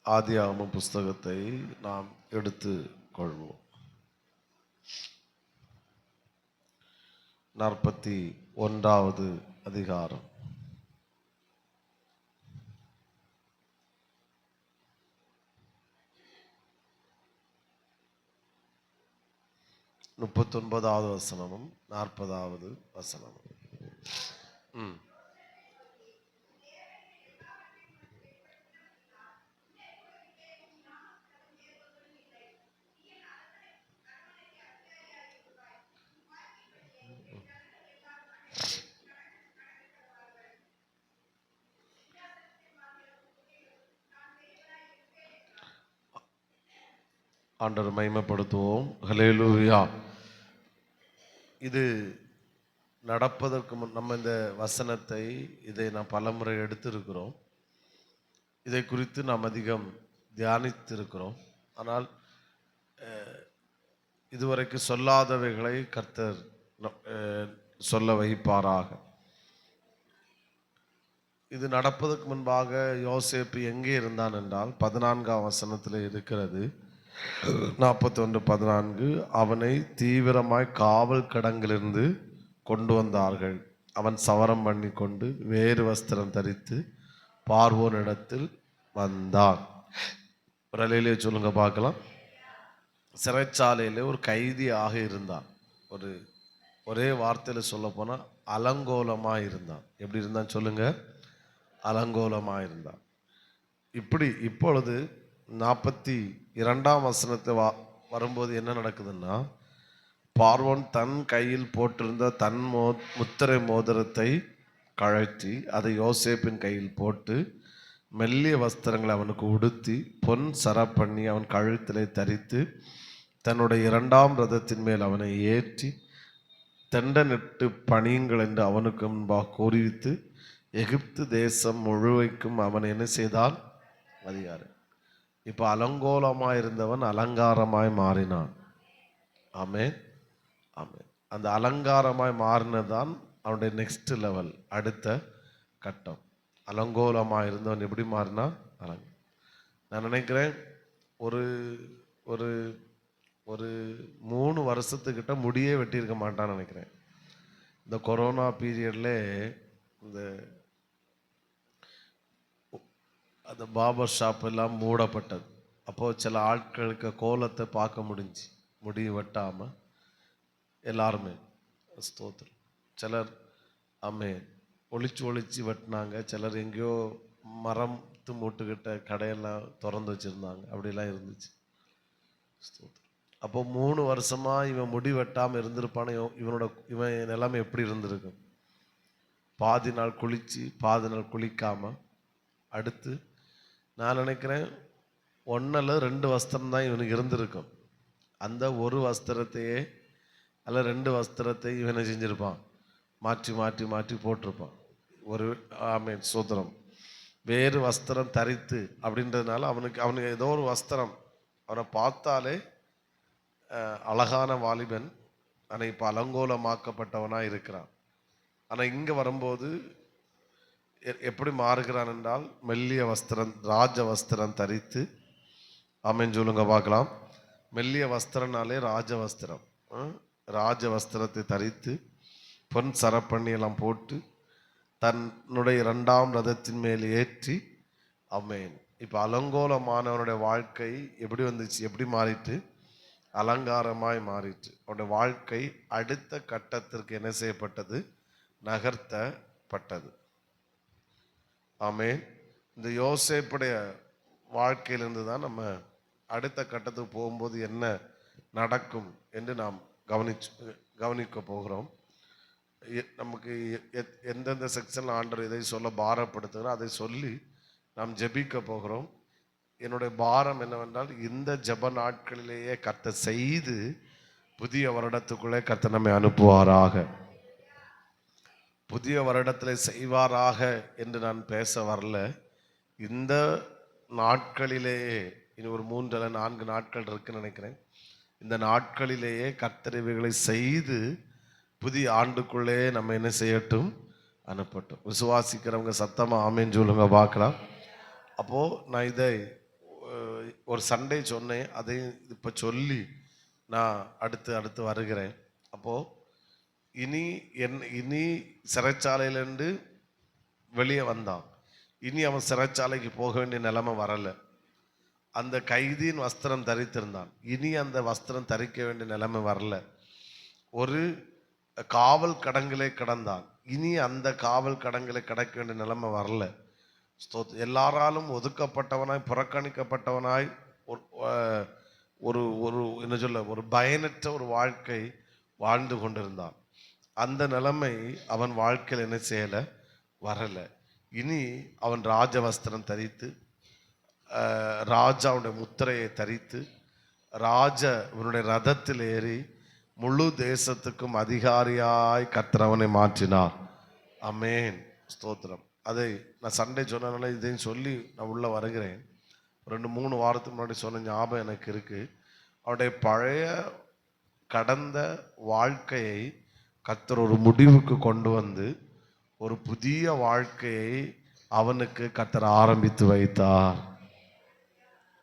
ஆதியாகம புஸ்தகத்தை நாம் எடுத்து கொள்வோம். 41வது அதிகாரம். முப்பத்தொன்பதாவது வசனமும் 40வது வசனமும். ஆண்டவர் மகிமைப்படுத்துவோம். ஹல்லேலூயா. இது நடப்பதற்கு முன் நம்ம இந்த வசனத்தை இதை நாம் பலமுறை எடுத்திருக்கிறோம். இதை குறித்து நாம் அதிகம் தியானித்திருக்கிறோம். ஆனால் இதுவரைக்கும் சொல்லாதவைகளை கர்த்தர் சொல்ல வைப்பாராக. இது நடப்பதற்கு முன்பாக யோசேப்பு எங்கே இருந்தான் என்றால் 14ஆம் வசனத்தில் இருக்கிறது. 41:14 அவனை தீவிரமாய் காவல் கடங்கிலிருந்து கொண்டு வந்தார்கள். அவன் சவரம் பண்ணி கொண்டு வேறு வஸ்திரம் தரித்து பார்வோன் இடத்தில் வந்தான். ஒரு அலையிலே சொல்லுங்க பார்க்கலாம். சிறைச்சாலையில் ஒரு கைதியாக இருந்தான். ஒரே வார்த்தையில் சொல்ல போனால் அலங்கோலமாக இருந்தான். எப்படி இருந்தான் சொல்லுங்க? அலங்கோலமாக இருந்தான். இப்பொழுது 42ஆம் வசனத்தை வரும்போது என்ன நடக்குதுன்னா, பார்வோன் தன் கையில் போட்டிருந்த தன் முத்திரை மோதிரத்தை கழற்றி அதை யோசேப்பின் கையில் போட்டு மெல்லிய வஸ்திரங்களை அவனுக்கு உடுத்தி பொன் சர பண்ணி அவன் கழுத்திலே தரித்து தன்னுடைய 2ஆம் ரதத்தின் மேல் அவனை ஏற்றி தெண்டனிட்டு பணியுங்கள் என்று அவனுக்கு முன்பாக கூறிவித்து எகிப்து தேசம் முழுவைக்கும் அவன் என்ன செய்தான்? அதிகாரி. இப்போ அலங்கோலமாய் இருந்தவன் அலங்காரமாய் மாறினான். ஆமென், ஆமென். அந்த அலங்காரமாய் மாறினதான் அவனுடைய நெக்ஸ்ட் லெவல், அடுத்த கட்டம். அலங்கோலமாக இருந்தவன் எப்படி மாறினான்? நான் நினைக்கிறேன் ஒரு ஒரு ஒரு 3 வருஷத்துக்கிட்ட முடியே வெட்டியிருக்க மாட்டான்னு நினைக்கிறேன். இந்த கொரோனா பீரியட்ல அந்த பார்பர் ஷாப் எல்லாம் மூடப்பட்டது. அப்போது சில ஆட்களுக்கு கோலத்தை பார்க்க முடிஞ்சு, முடி வெட்டாமல் எல்லாருமே. ஸ்தோத்திரம். சிலர் ஒளிச்சு வெட்டினாங்க. சிலர் எங்கேயோ மரத்து மூட்டுக்கிட்ட கடையெல்லாம் திறந்து வச்சுருந்தாங்க. அப்படிலாம் இருந்துச்சு. ஸ்தோத்திரம். அப்போ 3 வருஷமாக இவன் முடி வெட்டாமல் இருந்திருப்பானே, இவன் நிலைமை எப்படி இருந்திருக்கும்? பாதி நாள் குளித்து பாதி நாள் குளிக்காமல். அடுத்து நான் நினைக்கிறேன் 1 அல்லது 2 வஸ்திரம் தான் இவனுக்கு இருந்திருக்கும். அந்த ஒரு வஸ்திரத்தையே அல்ல 2 வஸ்திரத்தை இவனை செஞ்சுருப்பான், மாற்றி மாற்றி மாற்றி போட்டிருப்பான். ஆமென், சோத்திரம். வேறு வஸ்திரம் தரித்து அப்படின்றதுனால அவனுக்கு ஏதோ ஒரு வஸ்திரம், அவனை பார்த்தாலே அழகான வாலிபன், ஆனால் இப்போ அலங்கோலமாக்கப்பட்டவனாக இருக்கிறான். ஆனால் இங்கே வரும்போது எப்படி மாறுகிறான் என்றால் மெல்லிய வஸ்திரம், ராஜ வஸ்திரம் தரித்து. ஆமென் சொல்லுங்க பார்க்கலாம். மெல்லிய வஸ்திரனாலே ராஜ வஸ்திரம். ராஜ வஸ்திரத்தை தரித்து பொன் சரப்பண்ணி எல்லாம் போட்டு தன்னுடைய 2ஆம் ரதத்தின் மேல் ஏற்றி. ஆமென். இப்போ அலங்கோலமானவனுடைய வாழ்க்கை எப்படி வந்துச்சு? எப்படி மாறிட்டு? அலங்காரமாய் மாறிட்டு. அவனுடைய வாழ்க்கை அடுத்த கட்டத்திற்கு என்ன செய்யப்பட்டது? நகர்த்தப்பட்டது. ஆமென். இந்த யோசேப்புடைய வாழ்க்கையிலிருந்து தான் நம்ம அடுத்த கட்டத்துக்கு போகும்போது என்ன நடக்கும் என்று நாம் கவனிக்க போகிறோம். நமக்கு எந்தெந்த செக்ஷனில் ஆண்டவர் இதை சொல்ல பாரப்படுத்துகிறோம் அதை சொல்லி நாம் ஜெபிக்க போகிறோம். என்னுடைய பாரம் என்னவென்றால், இந்த ஜெப நாட்களிலேயே கர்த்தர் செய்து புதிய வருடத்துக்குள்ளே கர்த்தர் நம்மை அனுப்புவாராக, புதிய வருடத்தில் செய்வாராக என்று நான் பேச வரல. இந்த நாட்களிலேயே, இனி ஒரு 3 அல்லது 4 நாட்கள் இருக்குன்னு நினைக்கிறேன். இந்த நாட்களிலேயே கர்த்தர் இவைகளை செய்து புதிய ஆண்டுக்குள்ளே நம்ம என்ன செய்யட்டும்? அனுப்பட்டும். விசுவாசிக்கிறவங்க சத்தமாக ஆமென் சொல்லுங்க பார்க்கலாம். அப்போது நான் இதை ஒரு சண்டே சொன்னேன், அதையும் இப்போ சொல்லி நான் அடுத்து வருகிறேன். அப்போது இனி சிறைச்சாலையிலேருந்து வெளியே வந்தான். இனி அவன் சிறைச்சாலைக்கு போக வேண்டிய நிலைமை வரலை. அந்த கைதியின் வஸ்திரம் தரித்திருந்தான். இனி அந்த வஸ்திரம் தரிக்க வேண்டிய நிலைமை வரல. ஒரு காவல் கடங்கிலே கிடந்தான். இனி அந்த காவல் கடங்கிலே கிடக்க வேண்டிய நிலைமை வரல. எல்லாராலும் ஒதுக்கப்பட்டவனாய், புறக்கணிக்கப்பட்டவனாய், ஒரு ஒரு என்ன சொல்ல, ஒரு பயனற்ற ஒரு வாழ்க்கை வாழ்ந்து கொண்டிருந்தான். அந்த நிலைமை அவன் வாழ்க்கையில் என்ன செய்யலை, வரலை. இனி அவன் ராஜவஸ்திரம் தரித்து, ராஜாவுடைய முத்திரையை தரித்து, இவனுடைய ரதத்தில் ஏறி முழு தேசத்துக்கும் அதிகாரியாய் கர்த்தர் அவனை மாற்றினார். ஆமென், ஸ்தோத்திரம். அதை நான் சண்டே சொன்னதுனால இதையும் சொல்லி நான் உள்ள வருகிறேன். 2-3 வாரத்துக்கு முன்னாடி சொன்ன ஞாபகம் எனக்கு இருக்கு. அவனுடைய பழைய கடந்த வாழ்க்கையை கர்த்தர் ஒரு முடிவுக்கு கொண்டு வந்து ஒரு புதிய வாழ்க்கையை அவனுக்கு கர்த்தர் ஆரம்பித்து வைத்தார்.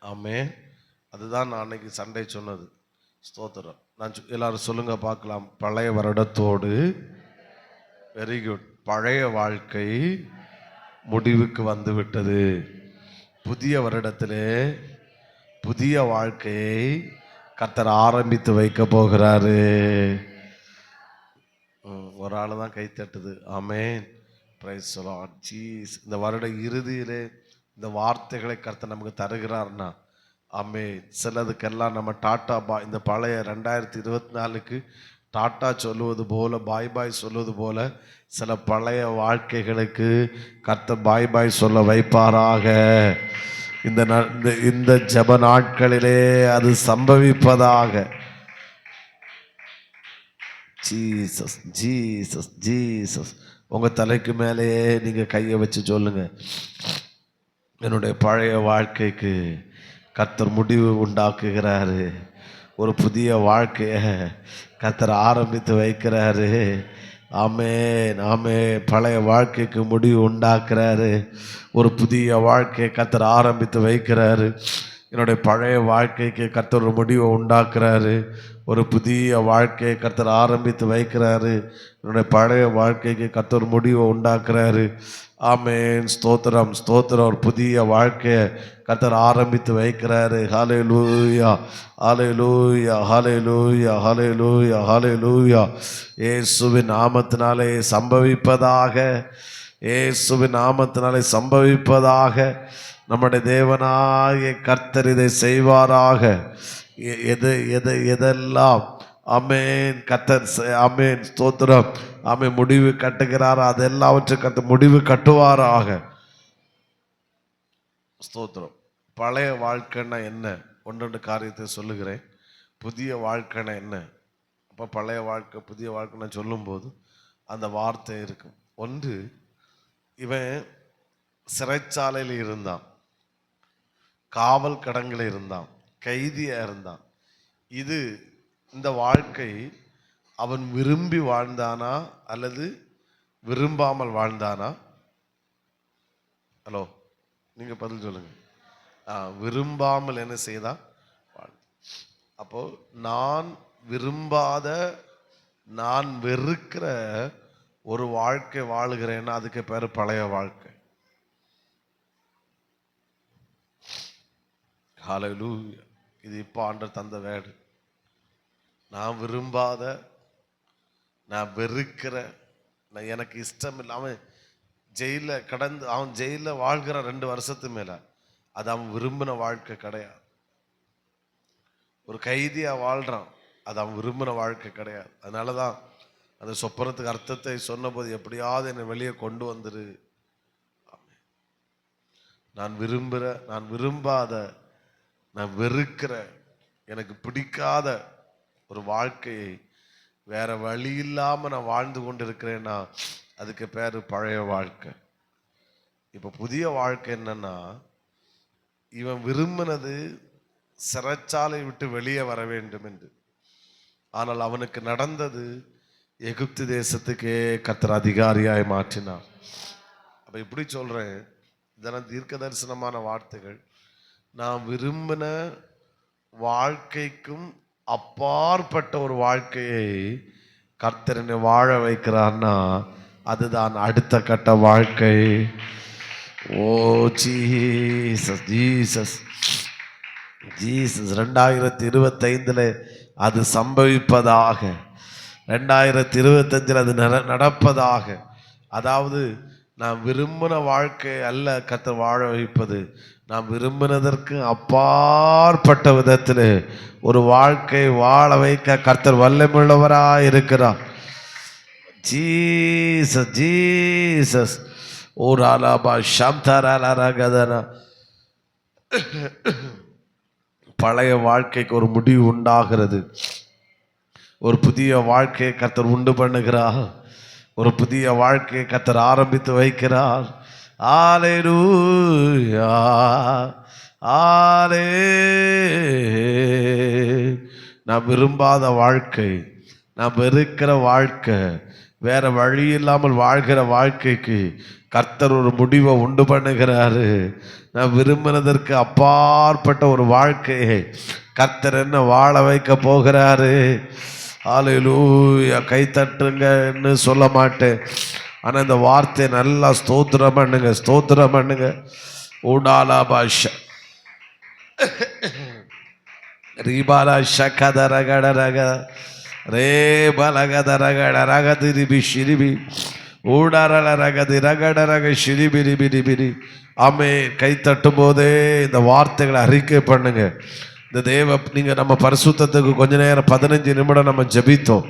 ஆமென். அதுதான் நான் அன்னைக்கு சண்டே சொன்னது. ஸ்தோத்திரம். நான் எல்லாரும் சொல்லுங்க பார்க்கலாம். பழைய வருடத்தோடு, வெரி குட், பழைய வாழ்க்கை முடிவுக்கு வந்து விட்டது. புதிய வருடத்திலே புதிய வாழ்க்கையை கர்த்தர் ஆரம்பித்து வைக்க போகிறாரு. ஒரு ஆள் தான் கை தட்டுது. ஆமென், பிரைஸ் தி லார்ட் ஜீசஸ். இந்த வருட இறுதியிலே இந்த வார்த்தைகளை கர்த்தர் நமக்கு தருகிறார்னா, ஆமென். சிலதுக்கெல்லாம் நம்ம டாட்டா இந்த பழைய 2024க்கு டாட்டா சொல்லுவது போல, பாய் சொல்லுவது போல, சில பழைய வாழ்க்கைகளுக்கு கர்த்தர் பாய் சொல்ல வைப்பாராக. இந்த ஜெப நாட்களிலே அது சம்பவிப்பதாக. Jesus Jesus Jesus. உங்க தலைக்கு மேலேயே நீங்க கையை வச்சு சொல்லுங்க, என்னுடைய பழைய வாழ்க்கைக்கு கர்த்தர் முடிவு உண்டாக்குகிறாரு. ஒரு புதிய வாழ்க்கையை கர்த்தர் ஆரம்பித்து வைக்கிறாரு. ஆமென் ஆமென். பழைய வாழ்க்கைக்கு முடிவு உண்டாக்குறாரு. ஒரு புதிய வாழ்க்கையை கர்த்தர் ஆரம்பித்து வைக்கிறாரு. என்னுடைய பழைய வாழ்க்கைக்கு கர்த்தர் ஒரு முடிவை உண்டாக்குறாரு. ஒரு புதிய வாழ்க்கையை கர்த்தர் ஆரம்பித்து வைக்கிறாரு. என்னுடைய பழைய வாழ்க்கைக்கு கர்த்தர் முடிவை உண்டாக்குறாரு. ஆமென், ஸ்தோத்திரம் ஸ்தோத்திரம். ஒரு புதிய வாழ்க்கையை கர்த்தர் ஆரம்பித்து வைக்கிறாரு. ஹல்லேலூயா ஹல்லேலூயா ஹல்லேலூயா ஹல்லேலூயா ஹல்லேலூயா. இயேசுவின் நாமத்தினாலே சம்பவிப்பதாக, இயேசுவின் நாமத்தினாலே சம்பவிப்பதாக. நம்முடைய தேவனாகிய கர்த்தர் இதை செய்வாராக. எதெல்லாம் ஆமென் கர்த்தர் ஆமென் ஸ்தோத்திரம் ஆமென் முடிவு கட்டுகிறார், அதெல்லாவற்றுக்கு கர்த்தர் முடிவு கட்டுவாராக. ஸ்தோத்திரம். பழைய வாழ்க்கைன்னா என்ன? 1-2 காரியத்தை சொல்லுகிறேன். புதிய வாழ்க்கைன்னா என்ன? அப்போ பழைய வாழ்க்கை புதிய வாழ்க்கைன்னு சொல்லும்போது அந்த வார்த்தை இருக்கும். ஒன்று, இவன் சிறைச்சாலையில் இருந்தான், காவல் கடங்கில் இருந்தான், கைதியா இருந்தான். இந்த வாழ்க்கை அவன் விரும்பி வாழ்ந்தானா அல்லது விரும்பாமல் வாழ்ந்தானா? ஹலோ, நீங்க பதில் சொல்லுங்க. விரும்பாமல் என்ன செய்தான்? அப்போ நான் விரும்பாத, நான் வெறுக்கிற ஒரு வாழ்க்கை வாழுகிறேன்னா அதுக்கு பேரு பழைய வாழ்க்கை. ஹல்லேலூயா. இது இப்போ ஆண்டவர் தந்த வேடு. நான் விரும்பாத, நான் வெறுக்கிற, நான் எனக்கு இஷ்டம் இல்லை. அவன் ஜெயிலில் கடந்து, அவன் ஜெயிலில் வாழ்கிற 2 வருஷத்துக்கு மேல அது அவன் விரும்பின வாழ்க்கை கிடையாது. ஒரு கைதியா வாழ்றான், அது அவன் விரும்பின வாழ்க்கை கிடையாது. அதனாலதான் அந்த சொப்பனத்துக்கு அர்த்தத்தை சொன்னபோது, எப்படியாவது என்னை வெளியே கொண்டு வந்துரு. நான் விரும்புகிற, நான் விரும்பாத, நான் வெறுக்கிற, எனக்கு பிடிக்காத ஒரு வாழ்க்கையை வேற வழி இல்லாம நான் வாழ்ந்து கொண்டு இருக்கிறேன்னா அதுக்கு பேரு பழைய வாழ்க்கை. இப்ப புதிய வாழ்க்கை என்னன்னா, இவன் விரும்பினது சிறைச்சாலை விட்டு வெளியே வர வேண்டும் என்று. ஆனால் அவனுக்கு நடந்தது எகிப்து தேசத்துக்கே கர்த்தர் அதிகாரியாய் மாற்றினார். அப்ப இப்படி சொல்றேன், இதெல்லாம் தீர்க்க தரிசனமான வார்த்தைகள். நான் விரும்பின வாழ்க்கைக்கும் அப்பாற்பட்ட ஒரு வாழ்க்கையை கர்த்தர் என்னை வாழ வைக்கிறார்னா அதுதான் அடுத்த கட்ட வாழ்க்கை. ஓ ஜீசஸ் ஜீசஸ் ஜீசஸ். 2025 அது சம்பவிப்பதாக, 2025 அது நடப்பதாக. அதாவது நாம் விரும்பின வாழ்க்கை அல்ல கர்த்தர் வாழ வைப்பது, நாம் விரும்பினதற்கு அப்பாற்பட்ட விதத்தில் ஒரு வாழ்க்கை வாழ வைக்க கர்த்தர் வல்லமையுள்ளவராய் இருக்கிறார். Jesus Jesus. ஒரு அலாபா சாம்தாரகதனா. பழைய வாழ்க்கைக்கு ஒரு முடிவு உண்டாகிறது. ஒரு புதிய வாழ்க்கையை கர்த்தர் உண்டு பண்ணுகிறார். ஒரு புதிய வாழ்க்கையை கர்த்தர் ஆரம்பித்து வைக்கிறார். அல்லேலூயா ஆலே. நான் விரும்பாத வாழ்க்கை, நான் வெறுக்கிற வாழ்க்கை, வேற வழி இல்லாமல் வாழ்கிற வாழ்க்கைக்கு கர்த்தர் ஒரு முடிவை உண்டு பண்ணுகிறாரு. நான் விரும்பினதற்கு அப்பாற்பட்ட ஒரு வாழ்க்கையை கர்த்தர் என்ன வாழ வைக்க போகிறாரு. அல்லேலூயா. கை தட்டுங்கன்னு சொல்ல மாட்டேன், ஆனால் இந்த வார்த்தை நல்லா ஸ்தோத்திரம் பண்ணுங்க, ஸ்தோத்திரம் பண்ணுங்க. ஊடாலா பாஷா ரீபாலா ஷகதரகடரக ரே பலகதரகட ரகதிரிபி ஷிரிபி ஊடாரல ரகதி ரகடரக ஷிரிபிரிபிரிபிரி. ஆமே. கை தட்டும் போதே இந்த வார்த்தைகளை அறிக்கை பண்ணுங்க. இந்த நீங்க நம்ம பரிசுத்தத்துக்கு கொஞ்ச நேரம் 15 நிமிடம் நம்ம ஜெபித்தோம்.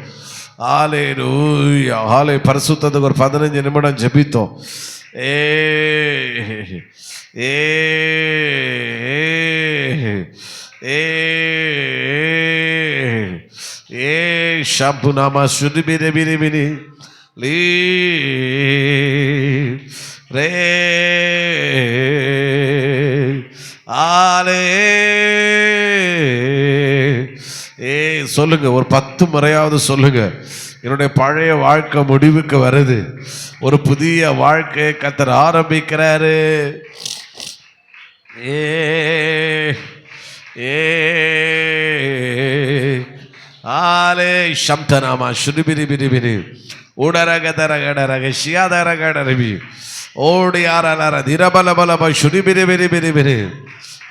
ஹல்லேலூயா. ஹாலே. பரிசுத்தத்துக்கு ஒரு 15 நிமிடம் ஜெபித்தோம். ஏ ஏ ஏ ஏ ஷம்புநாமா சுதிபிரிபிரிபிரி லீ ரே ஆலே. ஏ சொல்லுங்க, ஒரு 10 முறையாவது சொல்லுங்க, என்னுடைய பழைய வாழ்க்கை முடிவுக்கு வருது, ஒரு புதிய வாழ்க்கையை கர்த்தர் ஆரம்பிக்கிறாரு. ஏ ஏ ஆலே சம்தனாமா சுரிபிரிபிரிபிரி ஊடரகதரகடரக ஷியாதரகடரபி ஓடி ஆரலர திரபலபலப சுரிபிரிபிரிபிரிபிரி.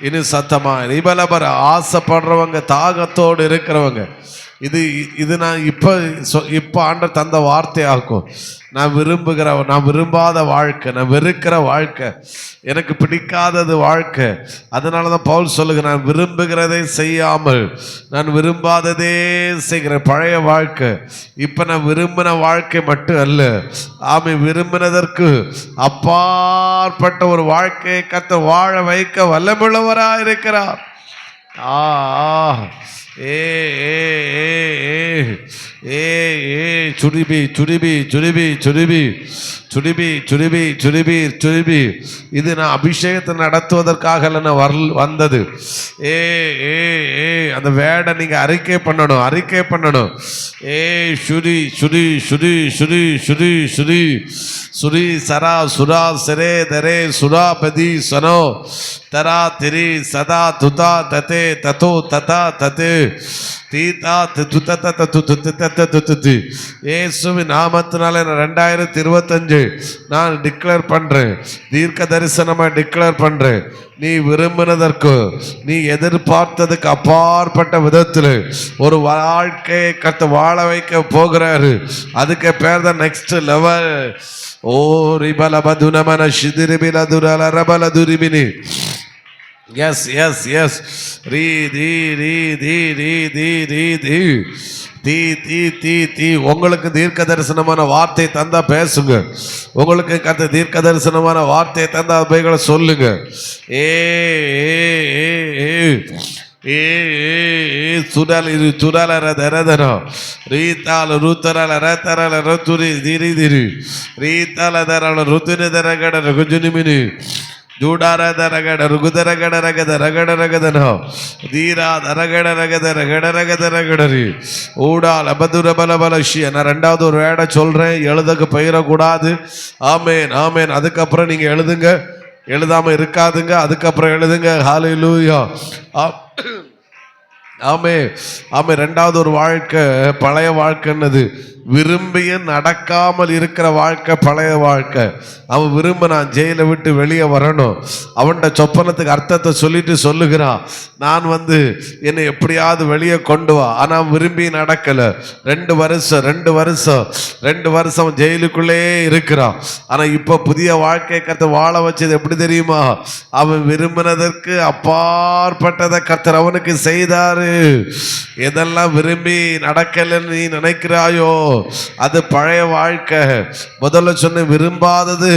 இன்னும் சத்தமா ரிபலபர. ஆசைப்படுறவங்க, தாகத்தோடு இருக்கிறவங்க, இது நான் இப்போ ஆண்டவர் தந்த வார்த்தையாக்கும். நான் விரும்பாத வாழ்க்கை, நான் வெறுக்கிற வாழ்க்கை, எனக்கு பிடிக்காதது வாழ்க்கை. அதனால தான் பவுல் சொல்லுங்க, நான் விரும்புகிறதை செய்யாமல் நான் விரும்பாததே செய்கிற பழைய வாழ்க்கை. இப்போ நான் விரும்பின வாழ்க்கை மட்டும் அல்ல, ஆமை விரும்பினதற்கு அப்பாற்பட்ட ஒரு வாழ்க்கையை கர்த்தர் வாழ வைக்க வல்லமுள்ளவராக இருக்கிறார். ஏ ஏ ஏ சுடிபி சுடிபி சுடிபி சுடிபி சுடிபி சுடிபி சுடிபி சுடிபி. இது நான் அபிஷேகத்தை நடத்துவதற்காக வந்தது. ஏ ஏ ஏ அந்த வேடை நீங்க அறிக்கை பண்ணணும், அறிக்கை பண்ணணும். ஏ சுரி சுரி சுரி சுரி சுரி சுரி சுரி சரா சுரா சிரே தரே சுரா பதி சனோ தரா திரி சதா துதா ததே ததோ ததா ததே தீதா துத்து. இயேசுவின் நாமத்தினால 2025 நான் டிக்ளேர் பண்றேன், தீர்க்க தரிசனமா டிக்ளேர் பண்றேன். நீ விரும்பினதற்கு, நீ எதிர்பார்த்ததுக்கு அப்பாற்பட்ட விதத்தில் ஒரு வாழ்க்கையை கர்த்தர் வாழ வைக்க போகிறாரு. அதுக்கு பேர் தான் நெக்ஸ்ட் லெவல். ஓ ரிபலபதுனமன சிதிரிபிலதுரலரபலதுரிபினி. எஸ் எஸ் எஸ் ரீ தி ரீ தி ரீ தி ரீ தி தீ தீ தீ தீ. உங்களுக்கு தீர்க்க தரிசனமான வார்த்தை தந்தா பேசுங்க. உங்களுக்கு கத்த தீர்க்க தரிசனமான வார்த்தை தந்தா அவைகளை சொல்லுங்க. ஏ சுடலிரு சுடலர தரதனோ ரீத்தால ருத்தரல ரத்தரல ரத்துரி திரி திரி ரீத்தால தரல ருத்துரி தரகட ரகுஜுனிமினி ஜூடார தரகட ருகுதரகட ரகத ரகட ரகதனோ தீரா தரகட ரகத ரகட ரகத ரகடரி ஊடால் அபதுர பலபலஷி. நான் 2வது ஒரு வேடை சொல்றேன், எழுதுக்கு பெயரக்கூடாது. ஆமேன் ஆமேன். அதுக்கப்புறம் நீங்க எழுதுங்க. எழுதாம இருக்காதுங்க. அதுக்கப்புறம் எழுதுங்க. ஹல்லேலூயா. ஆமே ஆமே. ரெண்டாவது ஒரு வாழ்க்கை பழைய வாழ்க்கைன்னது விரும்பிய நடக்காமல் இருக்கிற வாழ்க்கை பழைய வாழ்க்கை. அவன் விரும்பினான் ஜெயிலை விட்டு வெளியே வரணும். அவன்கிட்ட சொப்பனத்துக்கு அர்த்தத்தை சொல்லிட்டு சொல்லுகிறான், நான் என்னை எப்படியாவது வெளியே கொண்டு வா. ஆனா விரும்பி நடக்கல. 2 வருஷம் ஜெயிலுக்குள்ளே இருக்கிறான். ஆனா இப்ப புதிய வாழ்க்கை கர்த்தர் வாழ வச்சது எப்படி தெரியுமா? அவன் விரும்பினதற்கு அப்பாற்பட்டதை கர்த்தர் அவனுக்கு செய்தாரு. எதெல்லாம் விரும்பி நடக்கலன்னு நீ நினைக்கிறாயோ அது பழைய வாழ்க்கை. முதல்ல சொன்ன விரும்பாதது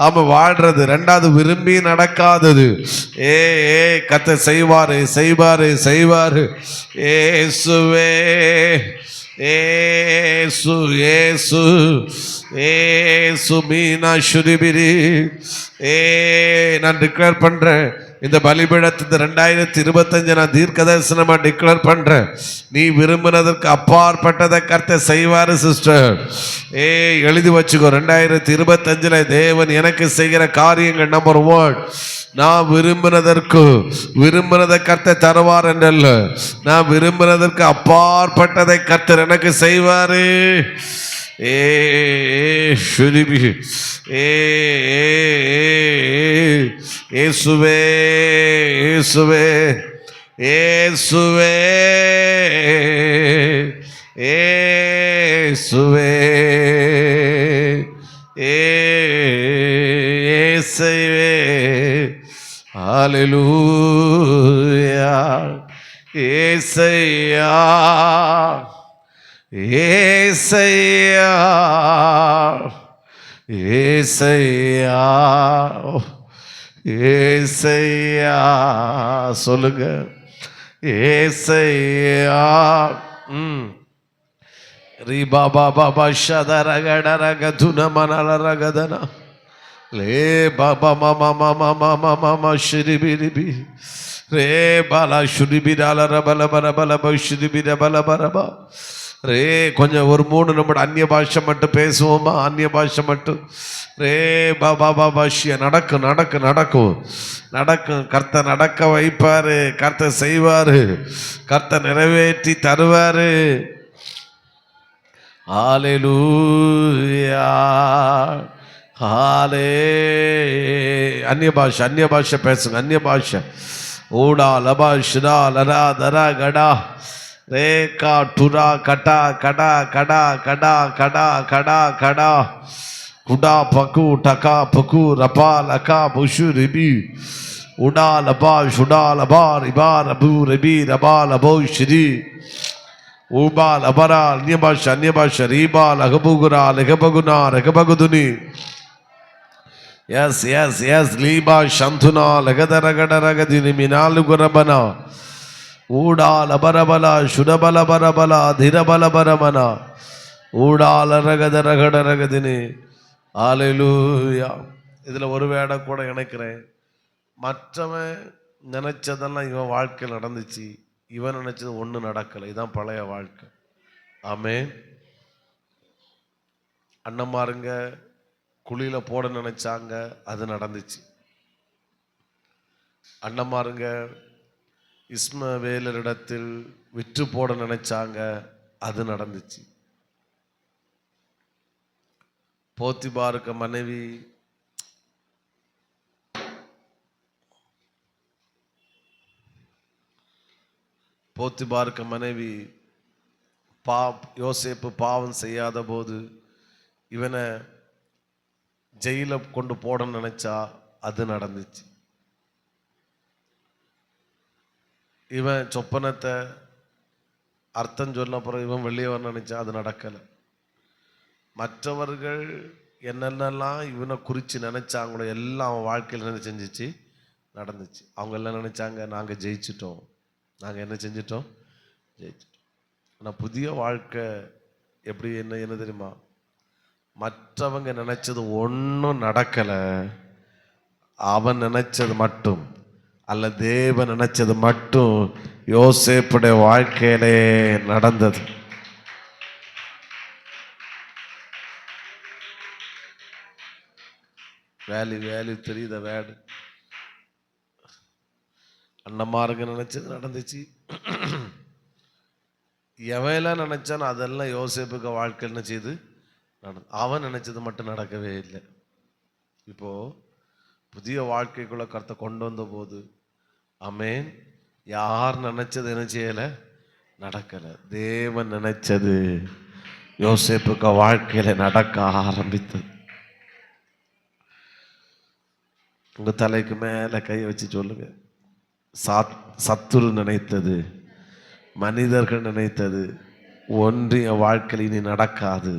அவன் வாழ்றது. ரெண்டாவது விரும்பி நடக்காதது. கர்த்தர் செய்வாரு. ஏசுவே ஏசு ஏசு ஏசு மீனா சுரிபிரி. நான் டிக்ளேர் பண்றேன், இந்த பலிபீடத்து 2025 நான் தீர்க்க தரிசனமா டிக்ளேர் பண்றேன். நீ விரும்பினதற்கு அப்பாற்பட்டதை கர்த்தர் செய்வாரு சிஸ்டர். எழுதி வச்சுக்கோ, 2025 தேவன் எனக்கு செய்கிற காரியங்கள். நம்பர் 1, நான் விரும்பினதை கர்த்தர் தருவார் என்றல்ல, நான் விரும்பினதற்கு அப்பாற்பட்டதை கர்த்தர் எனக்கு செய்வாரு. இயேசுவே இயேசுவே இயேசுவே இயேசுவே இயேசுவே. ஹல்லேலூயா. இயேசையா ஏசையா ஏசையா ஏசையா. சொல்லுங்க ஏசையா. ரீ பாபா பாபா ஷதரகடரகதுன மனலரகதனா லே பாபா மாமா மாமா மாமா மாமா ஷிரிபிரிபி ரே பாலா ஷுரிபிரால ரபல பரபல பஷுரிபிர பல பரபா ரே. கொஞ்சம் ஒரு 3 நிமிடம் அந்நிய பாஷை மட்டும் பேசுவோமா? அந்நிய பாஷை மட்டும். ரே பாபா பாபாஷிய நடக்கும் நடக்கும் நடக்கும் நடக்கும். கர்த்தர் நடக்க வைப்பாரு, கர்த்தர் செய்வாரு, கர்த்தர் நிறைவேற்றி தருவாரு. ஹல்லேலூயா. அந்நிய பாஷை பேசுங்க. அந்நிய பாஷை. ஊடா லபா ஷிரா லரா தரா கடா ரேகா டுரா கடா கடா கடா கடா கடா கடா கடா குடா பக்கு டகா பக்கு ரபா லகா புஷு ரிபி உடா லபா ஷுடா லபா ரிபா ரபு ரபி ரபா லபோ ஸ்ரீ ஊபா லபரா. அந்நிய பாஷை ரீபா லகபுகுரா லகபகுனா ரகபகுதுனி. எஸ் எஸ் எஸ் லீபா சந்துனா லகதரகடரகதினி மினாலுகுரபனா ஊடா லபரபலா சுரபல பரபலா திரபல பரமனா ஊடா லரகதரகடரகதினி. ஹல்லேலூயா. இதுல ஒரு வேடை கூட இணைக்கிறேன். மற்றவன் நினைச்சதெல்லாம் இவன் வாழ்க்கையில் நடந்துச்சு, இவன் நினைச்சது ஒன்றும் நடக்கலை. இதுதான் பழைய வாழ்க்கை. ஆமென். அண்ணன்மாருங்க குழியில போட நினைச்சாங்க, அது நடந்துச்சு. அண்ணன்மாருங்க இஸ்மவேலரிடத்தில் விற்று போட நினைச்சாங்க, அது நடந்துச்சு. போத்திபாருக்கு மனைவி யோசேப்பு பாவம் செய்யாத போது இவனை ஜெயில கொண்டு போட நினைச்சா, அது நடந்துச்சு. இவன் சொப்பனத்தை அர்த்தம் சொன்ன பிறகு இவன் வெளியே வர நினைச்சா, அது நடக்கலை. மற்றவர்கள் என்னென்னலாம் இவனை குறித்து நினைச்சாங்களோ எல்லாம் அவன் வாழ்க்கையில் என்ன செஞ்சிச்சு? நடந்துச்சு. அவங்க எல்லாம் நினைச்சாங்க, நாங்கள் ஜெயிச்சிட்டோம். நாங்கள் என்ன செஞ்சிட்டோம்? ஜெயிச்சிட்டோம். ஆனால் புதிய வாழ்க்கை எப்படி என்ன தெரியுமா? மற்றவங்க நினைச்சது ஒன்றும் நடக்கலை, அவன் நினைச்சது மட்டும் அல்ல, தேவன் நினைச்சது மட்டும் யோசேப்புடைய வாழ்க்கையிலே நடந்தது. வேல்யூ தெரியுத வேடு. அண்ணமாருங்க நினைச்சது நடந்துச்சு. எவையெல்லாம் நினைச்சானோ அதெல்லாம் யோசேப்புக்கு வாழ்க்கை என்ன செய்து அவன் நினைச்சது மட்டும் நடக்கவே இல்லை. இப்போ புதிய வாழ்க்கைக்குள்ள கருத்தை கொண்டு வந்த போது ஆமென், யார் நினைச்சது என்ன செய்யல, நடக்கல. தேவன் நினைச்சது யோசேப்புக்கு வாழ்க்கையில நடக்க ஆரம்பித்தது. உங்க தலைக்கு மேல கை வச்சு சொல்லுங்க, சத்துரு நினைத்தது, மனிதர்கள் நினைத்தது ஒன்றிய வாழ்க்கையில் இனி நடக்காது.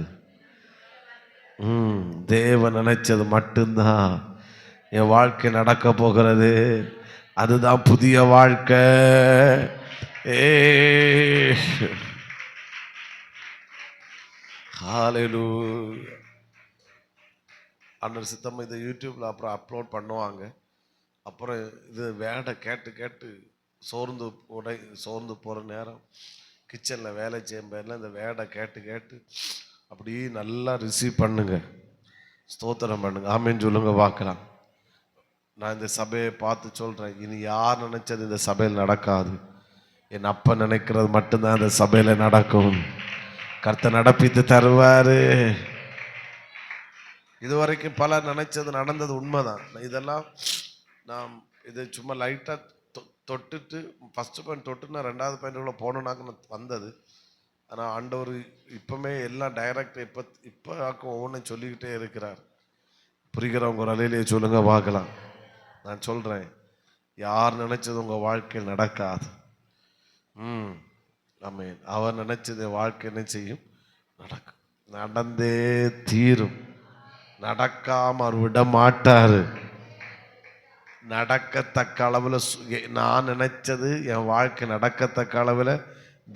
தேவன் நினைச்சது மட்டும்தான் என் வாழ்க்கை நடக்க போகிறது. அதுதான் புதிய வாழ்க்கை. ஹல்லேலூயா. அண்ணன் சித்தம்மா இதை யூடியூப்ல அப்புறம் அப்லோட் பண்ணுவாங்க. அப்புறம் இது வேடை கேட்டு கேட்டு சோர்ந்து போகிற நேரம் கிச்சனில் வேலை செய்யும் பேரில் இந்த வேடை கேட்டு கேட்டு அப்படி நல்லா ரிசீவ் பண்ணுங்க, ஸ்தோத்திரம் பண்ணுங்க. ஆமேன்னு சொல்லுங்க பார்க்கலாம். நான் இந்த சபையை பார்த்து சொல்கிறேன், இனி யார் நினைச்சது இந்த சபையில் நடக்காது. என் அப்பா நினைக்கிறது மட்டும்தான் இந்த சபையில் நடக்கும். கர்த்தர் நடப்பித்து தருவாரு. இதுவரைக்கும் பலர் நினைச்சது நடந்தது உண்மைதான். இதெல்லாம் நான் இது சும்மா லைட்டாக தொட்டுட்டு ஃபஸ்ட்டு பாயிண்ட் தொட்டுனா ரெண்டாவது பாயிண்ட்டுக்குள்ள போனோன்னாக்க வந்தது. ஆனால் ஆண்டவர் இப்போமே எல்லாம் டைரக்ட் இப்போ ஒவ்வொன்றும் சொல்லிக்கிட்டே இருக்கிறார். புரிகிறவங்க ஒரு அலையிலேயே சொல்லுங்க பார்க்கலாம். நான் சொல்கிறேன், யார் நினைச்சது உங்கள் வாழ்க்கையில் நடக்காது. ஆமென். அவர் நினைச்சது வாழ்க்கை என்ன செய்யும், நடக்கும், நடந்தே தீரும். நடக்காம அவர் விட மாட்டாரு. நடக்கத்தக்க அளவில் நான் நினைச்சது என் வாழ்க்கை நடக்கத்தக்க அளவில்,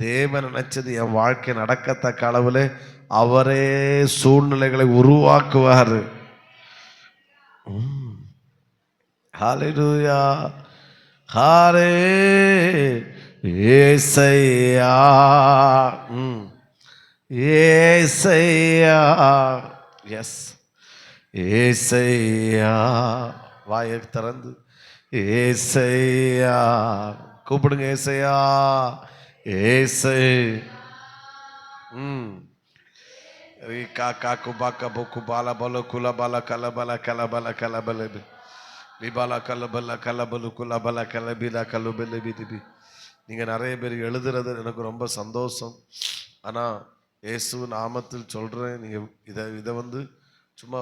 தேவன் நினைச்சது என் வாழ்க்கை நடக்கத்தக்க அளவில் அவரே சூழ்நிலைகளை உருவாக்குவார். ஹல்லேலூயா. ஹரே ஏசையா, ஏசையா, எஸ் ஏசையா. வாயை திறந்து ஏசையா கூப்பிடுங்க. ஏசையா, ஏசை. காக்கா குபாக்கா பொக்கு பால பல குல பல கலபல கலபல கலபல லிபாலா கலபல கலபலு குலபல கலபிலா கலுபல பிதிபி. நீங்கள் நிறைய பேர் எழுதுறது எனக்கு ரொம்ப சந்தோஷம். ஆனால் இயேசு நாமத்தில் சொல்கிறேன், நீங்கள் இதை சும்மா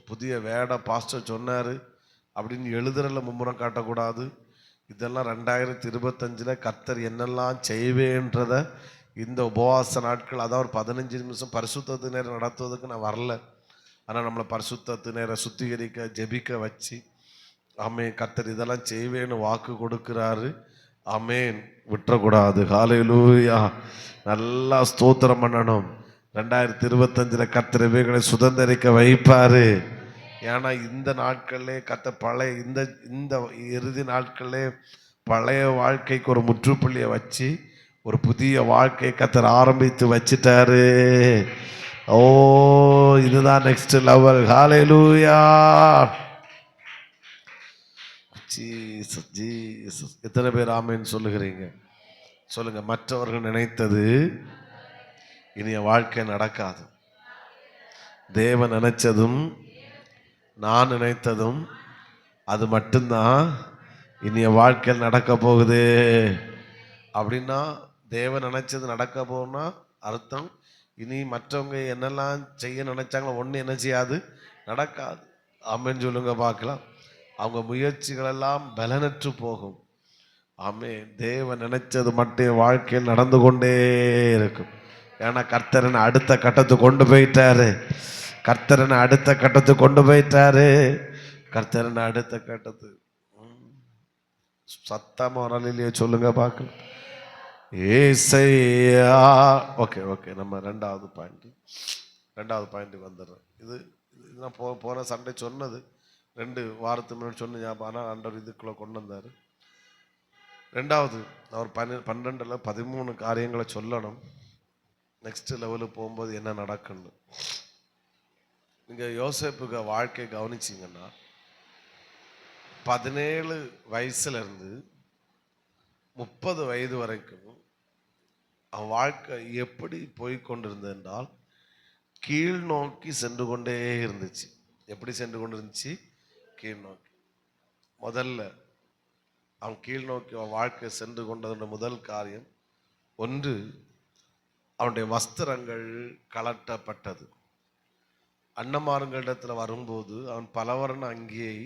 புதிய வேடை பாஸ்டர் சொன்னார் அப்படின்னு எழுதுறதுல மும்முரம் காட்டக்கூடாது. இதெல்லாம் 2025 கர்த்தர் என்னெல்லாம் செய்வேன்றத இந்த உபவாச நாட்கள், அதாவது ஒரு 15 நிமிஷம் பரிசுத்த நேரம் நடத்துவதற்கு நான் வரல. ஆனால் நம்மளை பரிசுத்த நேரம் சுத்திகரிக்க ஜெபிக்க வச்சு ஆமேன், கர்த்தர் இதெல்லாம் செய்வேன்னு வாக்கு கொடுக்கிறாரு. ஆமேன், விட்டுறக்கூடாது. ஹல்லேலூயா. நல்லா ஸ்தோத்திரம் பண்ணணும். 2025 கர்த்தர் இவைகளை சுதந்திரிக்க வைப்பாரு. ஏன்னா இந்த நாட்களே கர்த்தர் பழைய இந்த இறுதி நாட்களே பழைய வாழ்க்கைக்கு ஒரு முற்றுப்புள்ளியை வச்சு ஒரு புதிய வாழ்க்கை கர்த்தர் ஆரம்பித்து வச்சிட்டாரு. ஓ, இதுதான் next level. Hallelujah. Jesus Jesus. எத்தனை பேர் ஆமேன்னு சொல்லுகிறீங்க? சொல்லுங்க. மற்றவர்கள் நினைத்தது இனி வாழ்க்கை நடக்காது. தேவன் நினைச்சதும் நான் நினைத்ததும் அது மட்டும்தான் இனிய வாழ்க்கையில் நடக்க போகுது. அப்படின்னா தேவன் நினைச்சது நடக்க போகும்னா அர்த்தம் இனி மற்றவங்க என்னெல்லாம் செய்ய நினைச்சாங்களோ ஒன்று என்ன செய்யாது, நடக்காது. ஆமென் சொல்லுங்க பார்க்கலாம். அவங்க முயற்சிகளெல்லாம் பலனற்று போகும். ஆமே, தேவன் நினைச்சது மட்டும் வாழ்க்கையில் நடந்து கொண்டே இருக்கும். ஏன்னா கர்த்தரனை அடுத்த கட்டத்துக்கு கொண்டு போயிட்டாரு. கர்த்தரனை அடுத்த கட்டத்துக்கு கொண்டு போயிட்டாரு. கர்த்தரனை அடுத்த கட்டத்து சத்தமா வரலையே சொல்லுங்க பார்க்கலாம். ஏசையா. ஓகே ஓகே, நம்ம ரெண்டாவது பாயிண்ட் வந்துடுறேன். இது நான் போன சண்டே சொன்னது 2 வாரத்துக்கு முன்னாடி சொன்ன ஞாபகம். ஆனால் ஆண்டவர் இதுக்குள்ளே கொண்டு வந்தார். ரெண்டாவது அவர் 12 13 காரியங்களை சொல்லணும். நெக்ஸ்ட் லெவலுக்கு போகும்போது என்ன நடக்கணும். நீங்க யோசேப்புக்கு வாழ்க்கை கவனிச்சீங்கன்னா 17 வயசுல இருந்து 30 வயது வரைக்கும் அவன் வாழ்க்கை எப்படி போய் கொண்டிருந்தது என்றால் கீழ் நோக்கி சென்று கொண்டே இருந்துச்சு. எப்படி சென்று கொண்டு இருந்துச்சு? கீழ் நோக்கி. முதல்ல அவன் கீழ் நோக்கி அவன் வாழ்க்கை சென்று கொண்டதுன்ற முதல் காரியம், ஒன்று அவனுடைய வஸ்திரங்கள் கலட்டப்பட்டது. அன்னமாருங்களிடத்தில் வரும்போது அவன் பலவர்ண அங்கியை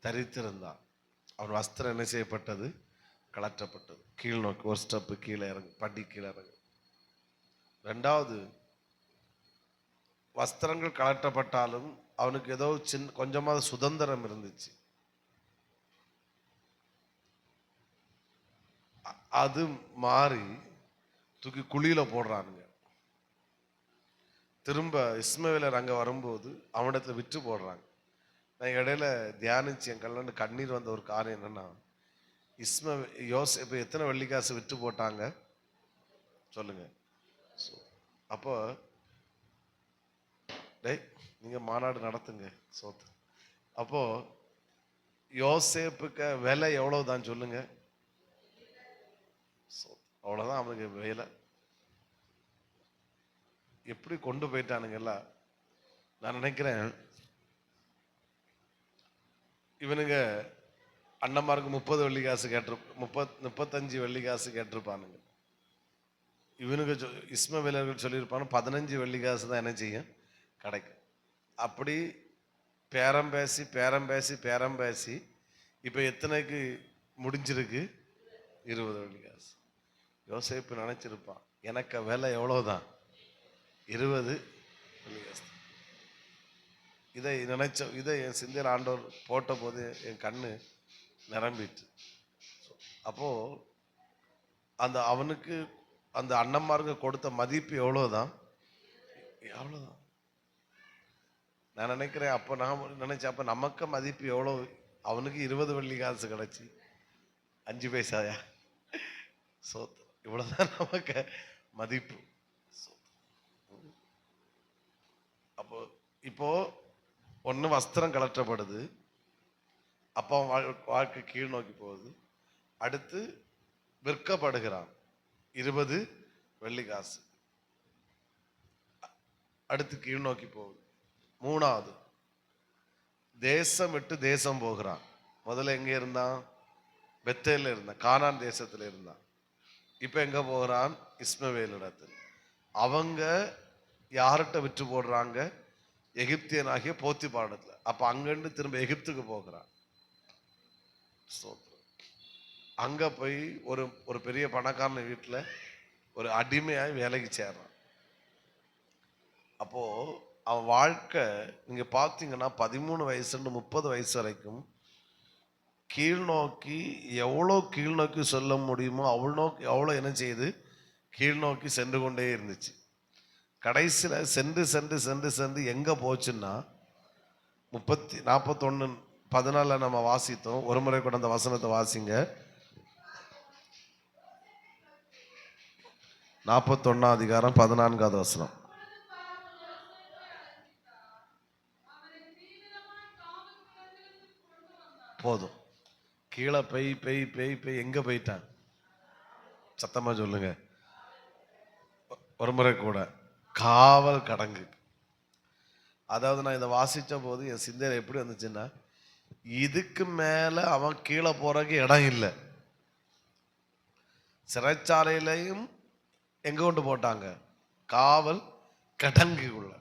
தரித்திருந்தான். அவன் வஸ்திரம் என்ன செய்யப்பட்டது? கலற்றப்பட்டது. கீழ் நோக்கி ஒரு ஸ்டெப்பு கீழே இறங்கு, படி கீழே இறங்கு. ரெண்டாவது, வஸ்திரங்கள் கலட்டப்பட்டாலும் அவனுக்கு ஏதோ கொஞ்சமாவது சுதந்திரம் இருந்துச்சு. அது மாறி தூக்கி குழியில போடுறானுங்க. திரும்ப இஸ்மவேலர் அங்க வரும்போது அவனிடத்துல விட்டு போடுறாங்க. நான் இடையில தியானிச்சு என் கல்ல கண்ணீர் வந்த ஒரு காரியம் என்னன்னா, யோசேப்பு எத்தனை வெள்ளிக்காசு விட்டு போட்டாங்க சொல்லுங்க. அப்போ டேய் நீங்க மாநாடு நடத்துங்க சோத்து. அப்போ யோசேப்புக்கு விலை எவ்வளவுதான் சொல்லுங்க. அவ்வளவுதான் அவனுக்கு வேலை. எப்படி கொண்டு போயிட்டானுங்கல்ல. நான் நினைக்கிறேன் இவனுங்க அண்ணமாருக்கு 30 வெள்ளிக்காசு கேட்டிரு 35 வெள்ளிக்காசு கேட்டிருப்பானுங்க. இவனுக்கு இஸ்மவேலர்கள் சொல்லியிருப்பானு 15 வெள்ளிக்காசு தான் என்ன செய்யும் கிடைக்கும். அப்படி பேரம் பேசி பேரம் பேசி பேரம் பேசி இப்போ எத்தனைக்கு முடிஞ்சிருக்கு? 20 வெள்ளிக்காசு. யோசேப்பு நினைச்சிருப்பான் எனக்கு விலை எவ்வளவுதான்? 20 வெள்ளிக்காசு. இதை என் சிந்தையில் ஆண்டவர் போட்ட போது என் கண்ணு நிரம்பிட்டு. அப்போ அந்த அவனுக்கு அந்த அண்ணன்மாருக்கு கொடுத்த மதிப்பு எவ்வளவுதான்? எவ்வளவுதான். நான் நினைக்கிறேன் அப்போ நான் நினைச்சேன் அப்ப நமக்கு மதிப்பு எவ்வளவு? அவனுக்கு 20 வெள்ளிக்காசு கிடைச்சி 5 பைசாயா? இவ்வளவுதான் நமக்கு மதிப்பு. அப்போ இப்போ ஒண்ணு வஸ்திரம் கலற்றப்படுது, அப்போ வாழ்க்கை கீழ் நோக்கி போகுது. அடுத்து விற்கப்படுகிறான் 20 வெள்ளிக்காசு, அடுத்து கீழ் நோக்கி போகுது. மூணாவது தேசம் விட்டு தேசம் போகிறான். முதல்ல எங்க இருந்தான்? பெத்தேல இருந்தான், கானான் தேசத்துல இருந்தான். இப்ப எங்க போகிறான்? இஸ்மவேல் இடத்துல. அவங்க யார்கிட்ட விற்று போடுறாங்க? எகிப்தியனாகிய போத்திபாடத்துல. அப்ப அங்கிருந்து திரும்ப எகிப்துக்கு போகிறான். அங்க போய் ஒரு பெரிய பணக்காரன வீட்டுல ஒரு அடிமையாய் வேலைக்கு சேர்றான். அப்போ அவன் வாழ்க்கை நீங்க பாத்தீங்கன்னா 13 வயசுல 30 வயசு வரைக்கும் கீழ் நோக்கி எவ்வளோ கீழ் நோக்கி சொல்ல முடியுமோ அவ்வளோ என்ன செய்யுது? கீழ் நோக்கி சென்று கொண்டே இருந்துச்சு. கடைசியில சென்று சென்று சென்று சென்று எங்க போச்சுன்னா 41:14 நம்ம வாசித்தோம். ஒரு முறை கூட அந்த வசனத்தை வாசிங்க. 41 அதிகாரம் 14வது வசனம். போதும். கீழே பெய் பெய் பெய் பெய் எங்க போயிட்டான்? சத்தமா சொல்லுங்க. ஒரு முறை கூட காவல் கடங்கு. அதாவது நான் இதை வாசிச்ச போது என் சிந்தையில எப்படி வந்துச்சுன்னா, இதுக்கு மேல அவன் கீழே போறதுக்கு இடம் இல்லை. சிறைச்சாலையிலையும் எங்க கொண்டு போட்டாங்க? காவல் கடங்குக்குள்ள.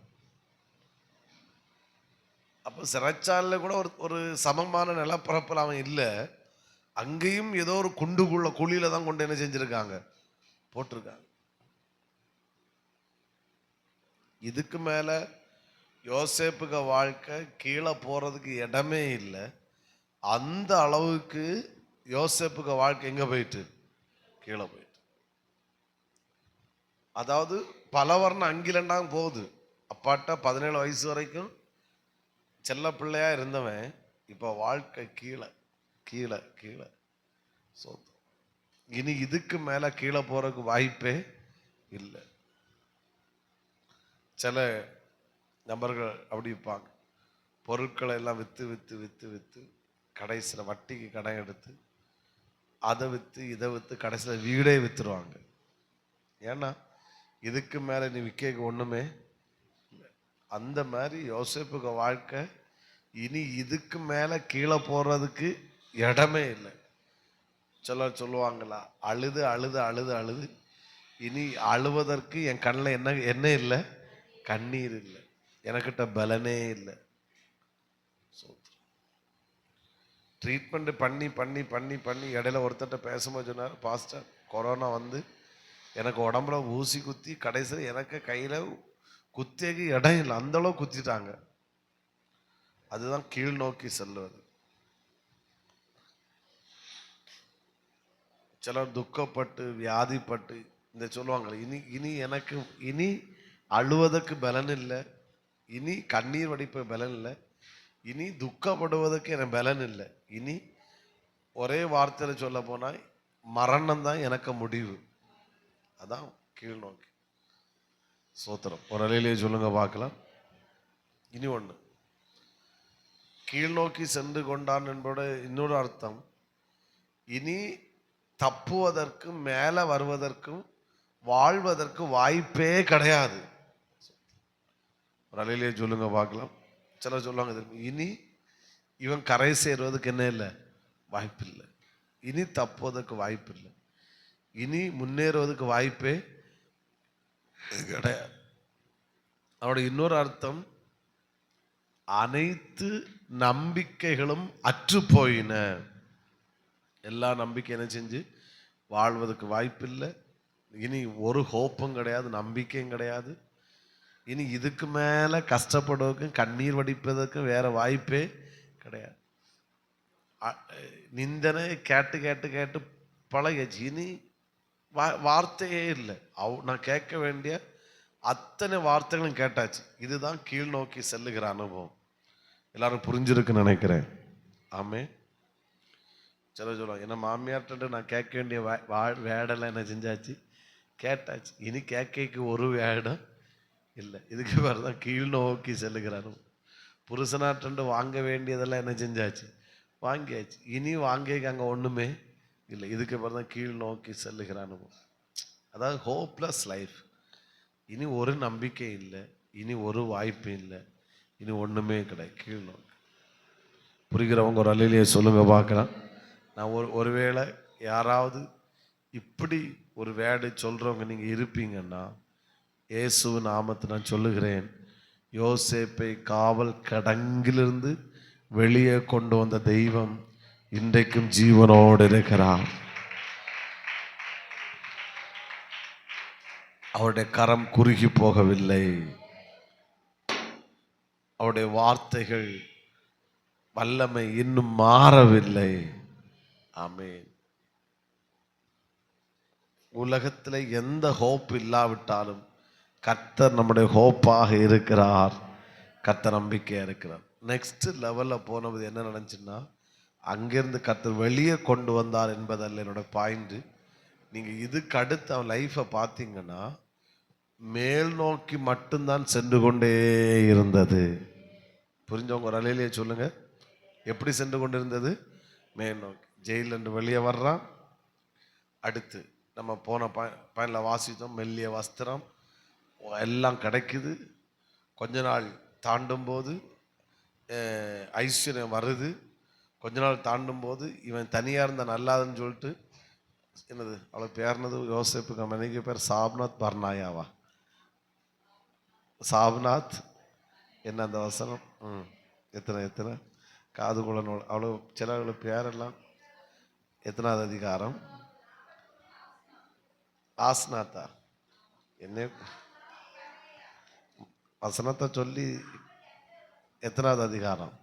அப்ப சிறைச்சாலையில கூட ஒரு சமமான நிலப்பரப்பில் அவன் இல்லை. அங்கேயும் ஏதோ ஒரு குண்டுக்குள்ள குழியில தான் கொண்டு என்ன செஞ்சிருக்காங்க? போட்டிருக்காங்க. இதுக்கு மேல யோசேப்புக்கு வாழ்க்கை கீழே போறதுக்கு இடமே இல்லை. அந்த அளவுக்கு யோசேப்புக்கு வாழ்க்கை எங்க போயிட்டு? கீழே போயிட்டு. அதாவது பலவர்ண அங்கிலண்டாங்க போகுது. அப்பாட்ட 17 வயசு வரைக்கும் செல்ல பிள்ளையா இருந்தவன் இப்ப வாழ்க்கை கீழே கீழே கீழே. இனி இதுக்கு மேல கீழே போறதுக்கு வாய்ப்பே இல்லை. சில நபர்கள் அப்படி விற்பாங்க. பொருட்களை எல்லாம் விற்று விற்று விற்று விற்று கடைசியில் வட்டிக்கு கடன் எடுத்து அதை விற்று இதை விற்று கடைசியில் வீடே விற்றுருவாங்க. ஏன்னா இதுக்கு மேலே நீ விற்க ஒன்றுமே இல்லை. அந்த மாதிரி யோசேப்புக்கு வாழ்க்கை இனி இதுக்கு மேலே கீழே போகிறதுக்கு இடமே இல்லை. சிலர் சொல்லுவாங்களா, அழுது அழுது அழுது அழுது இனி அழுவதற்கு என் கண்ணில் என்ன இல்லை, கண்ணீர் இல்லை, எனக்கிட்ட பலனே இல்லை. ட்ரீட்மெண்ட் பண்ணி பண்ணி பண்ணி பண்ணி இடையில ஒருத்தட்ட பேசும்போது சொன்னார், பாஸ்டர் கொரோனா வந்து எனக்கு உடம்புல ஊசி குத்தி கடைசியில் எனக்கு கையில் குத்தியக்கு இடம் இல்லை, அந்த அளவு குத்திட்டாங்க. அதுதான் கீழ் நோக்கி செல்வது. சிலர் துக்கப்பட்டு வியாதிப்பட்டு இந்த சொல்லுவாங்க, இனி இனி எனக்கு இனி அழுவதற்கு பலன் இல்லை, இனி கண்ணீர் வடிப்ப பலன் இல்லை, இனி துக்கப்படுவதற்கு எனக்கு பலன் இல்லை, இனி ஒரே வார்த்தையில் சொல்ல போனால் மரணம் தான் எனக்கு முடிவு. அதான் கீழ் நோக்கி. சோத்திரம். ஒரு அலையிலேயே சொல்லுங்க பார்க்கலாம். இனி ஒன்று, கீழ் நோக்கி சென்று கொண்டான் என்போட இன்னொரு அர்த்தம், இனி தப்புவதற்கும் மேலே வருவதற்கும் வாழ்வதற்கு வாய்ப்பே கிடையாது. ஒரு அலையிலேயே சொல்லுங்க பார்க்கலாம். சிலர் சொல்லுவாங்க, இனி இவன் கரை சேருவதற்கு என்ன இல்லை, வாய்ப்பு இல்லை, இனி தப்புவதற்கு வாய்ப்பு இல்லை, இனி முன்னேறுவதற்கு வாய்ப்பே கிடையாது. அவருடைய இன்னொரு அர்த்தம், அனைத்து நம்பிக்கைகளும் அற்று போயின. எல்லா நம்பிக்கை என்ன செஞ்சு வாழ்வதற்கு வாய்ப்பு இல்லை. இனி ஒரு ஹோப்பும் கிடையாது, நம்பிக்கையும் கிடையாது. இனி இதுக்கு மேலே கஷ்டப்படுவதற்கும் கண்ணீர் வடிப்பதற்கும் வேற வாய்ப்பே கிடையாது. நிந்தனை கேட்டு கேட்டு கேட்டு பழகிச்சு. இனி வார்த்தையே இல்லை. நான் கேட்க வேண்டிய அத்தனை வார்த்தைகளும் கேட்டாச்சு. இதுதான் கீழ் நோக்கி செல்லுகிற அனுபவம். எல்லாரும் புரிஞ்சிருக்குன்னு நினைக்கிறேன். ஆமே. சில சொல்லுவாங்க, என்ன மாமியார்கிட்ட நான் கேட்க வேண்டிய வேடெல்லாம் என்ன செஞ்சாச்சு, கேட்டாச்சு. இனி கேட்க ஒரு வேடம் இல்லை. இதுக்கு பேர் தான் கீழ் நோக்கி செல்லுகிற அனுபவம். புருஷனாட்டு வாங்க வேண்டியதெல்லாம் என்ன செஞ்சாச்சு, வாங்கியாச்சு. இனி வாங்கிக்க அங்கே ஒன்றுமே இல்லை. இதுக்கு பேர் தான் கீழ் நோக்கி செல்லுகிற அனுபவம். அதாவது ஹோப்லெஸ் லைஃப். இனி ஒரு நம்பிக்கை இல்லை, இனி ஒரு வாய்ப்பு இல்லை, இனி ஒன்றுமே கிடையாது. கீழ் நோக்கி. புரிகிறவங்க ஒரு அலையிலேயே சொல்லுங்க பார்க்கலாம். நான் ஒருவேளை யாராவது இப்படி ஒரு வேர்டு சொல்கிறவங்க நீங்கள் இருப்பீங்கன்னா, இயேசு நாமத்தை நான் சொல்லுகிறேன், யோசேப்பை காவல் கடங்கிலிருந்து வெளியே கொண்டு வந்த தெய்வம் இன்றைக்கும் ஜீவனோடு இருக்கிறார். அவருடைய கரம் குறுகி போகவில்லை. அவருடைய வார்த்தைகள் வல்லமை இன்னும் மாறவில்லை. ஆமென். உலகத்தில் எந்த ஹோப் இல்லாவிட்டாலும் கர்த்தர் நம்முடைய ஹோப்பாக இருக்கிறார். கர்த்தர் நம்பிக்கையாக இருக்கிறார். நெக்ஸ்ட் லெவலில் போனது என்ன நடந்துச்சுன்னா, அங்கேருந்து கர்த்தர் வெளியே கொண்டு வந்தார் என்பதல்ல என்னோட பாயிண்ட். நீங்கள் இதுக்கு அடுத்து அவன் லைஃப்பை பார்த்தீங்கன்னா, மேல் நோக்கி மட்டும்தான் சென்று கொண்டே இருந்தது. புரிஞ்சவங்க ஒரு அலையிலேயே சொல்லுங்க, எப்படி சென்று கொண்டு இருந்தது? மேல் நோக்கி. ஜெயிலிருந்து வெளியே வர்றான். அடுத்து நம்ம போன பயனில் வாசித்தோம், மெல்லிய வஸ்திரம் எல்லாம் கிடைக்குது. கொஞ்ச நாள் தாண்டும் போது ஐஸ்வர்யம் வருது. கொஞ்ச நாள் தாண்டும் போது இவன் தனியாக இருந்தால் நல்லாதுன்னு சொல்லிட்டு, என்னது அவளை பேர்னது யோசேப்புக்கு மனைவி பேர் சாப்நாத் பர்னாயாவா, சாப்நாத் என்ன அந்த வசனம், எத்தனை காதுகுலனோட அவ்வளோ சிலவங்கள பேரெல்லாம். எத்தனாவது அதிகாரம்? ஆஸ்நாத்தா என்ன வசனத்தை சொல்லி எத்தனாவது அதிகாரம்?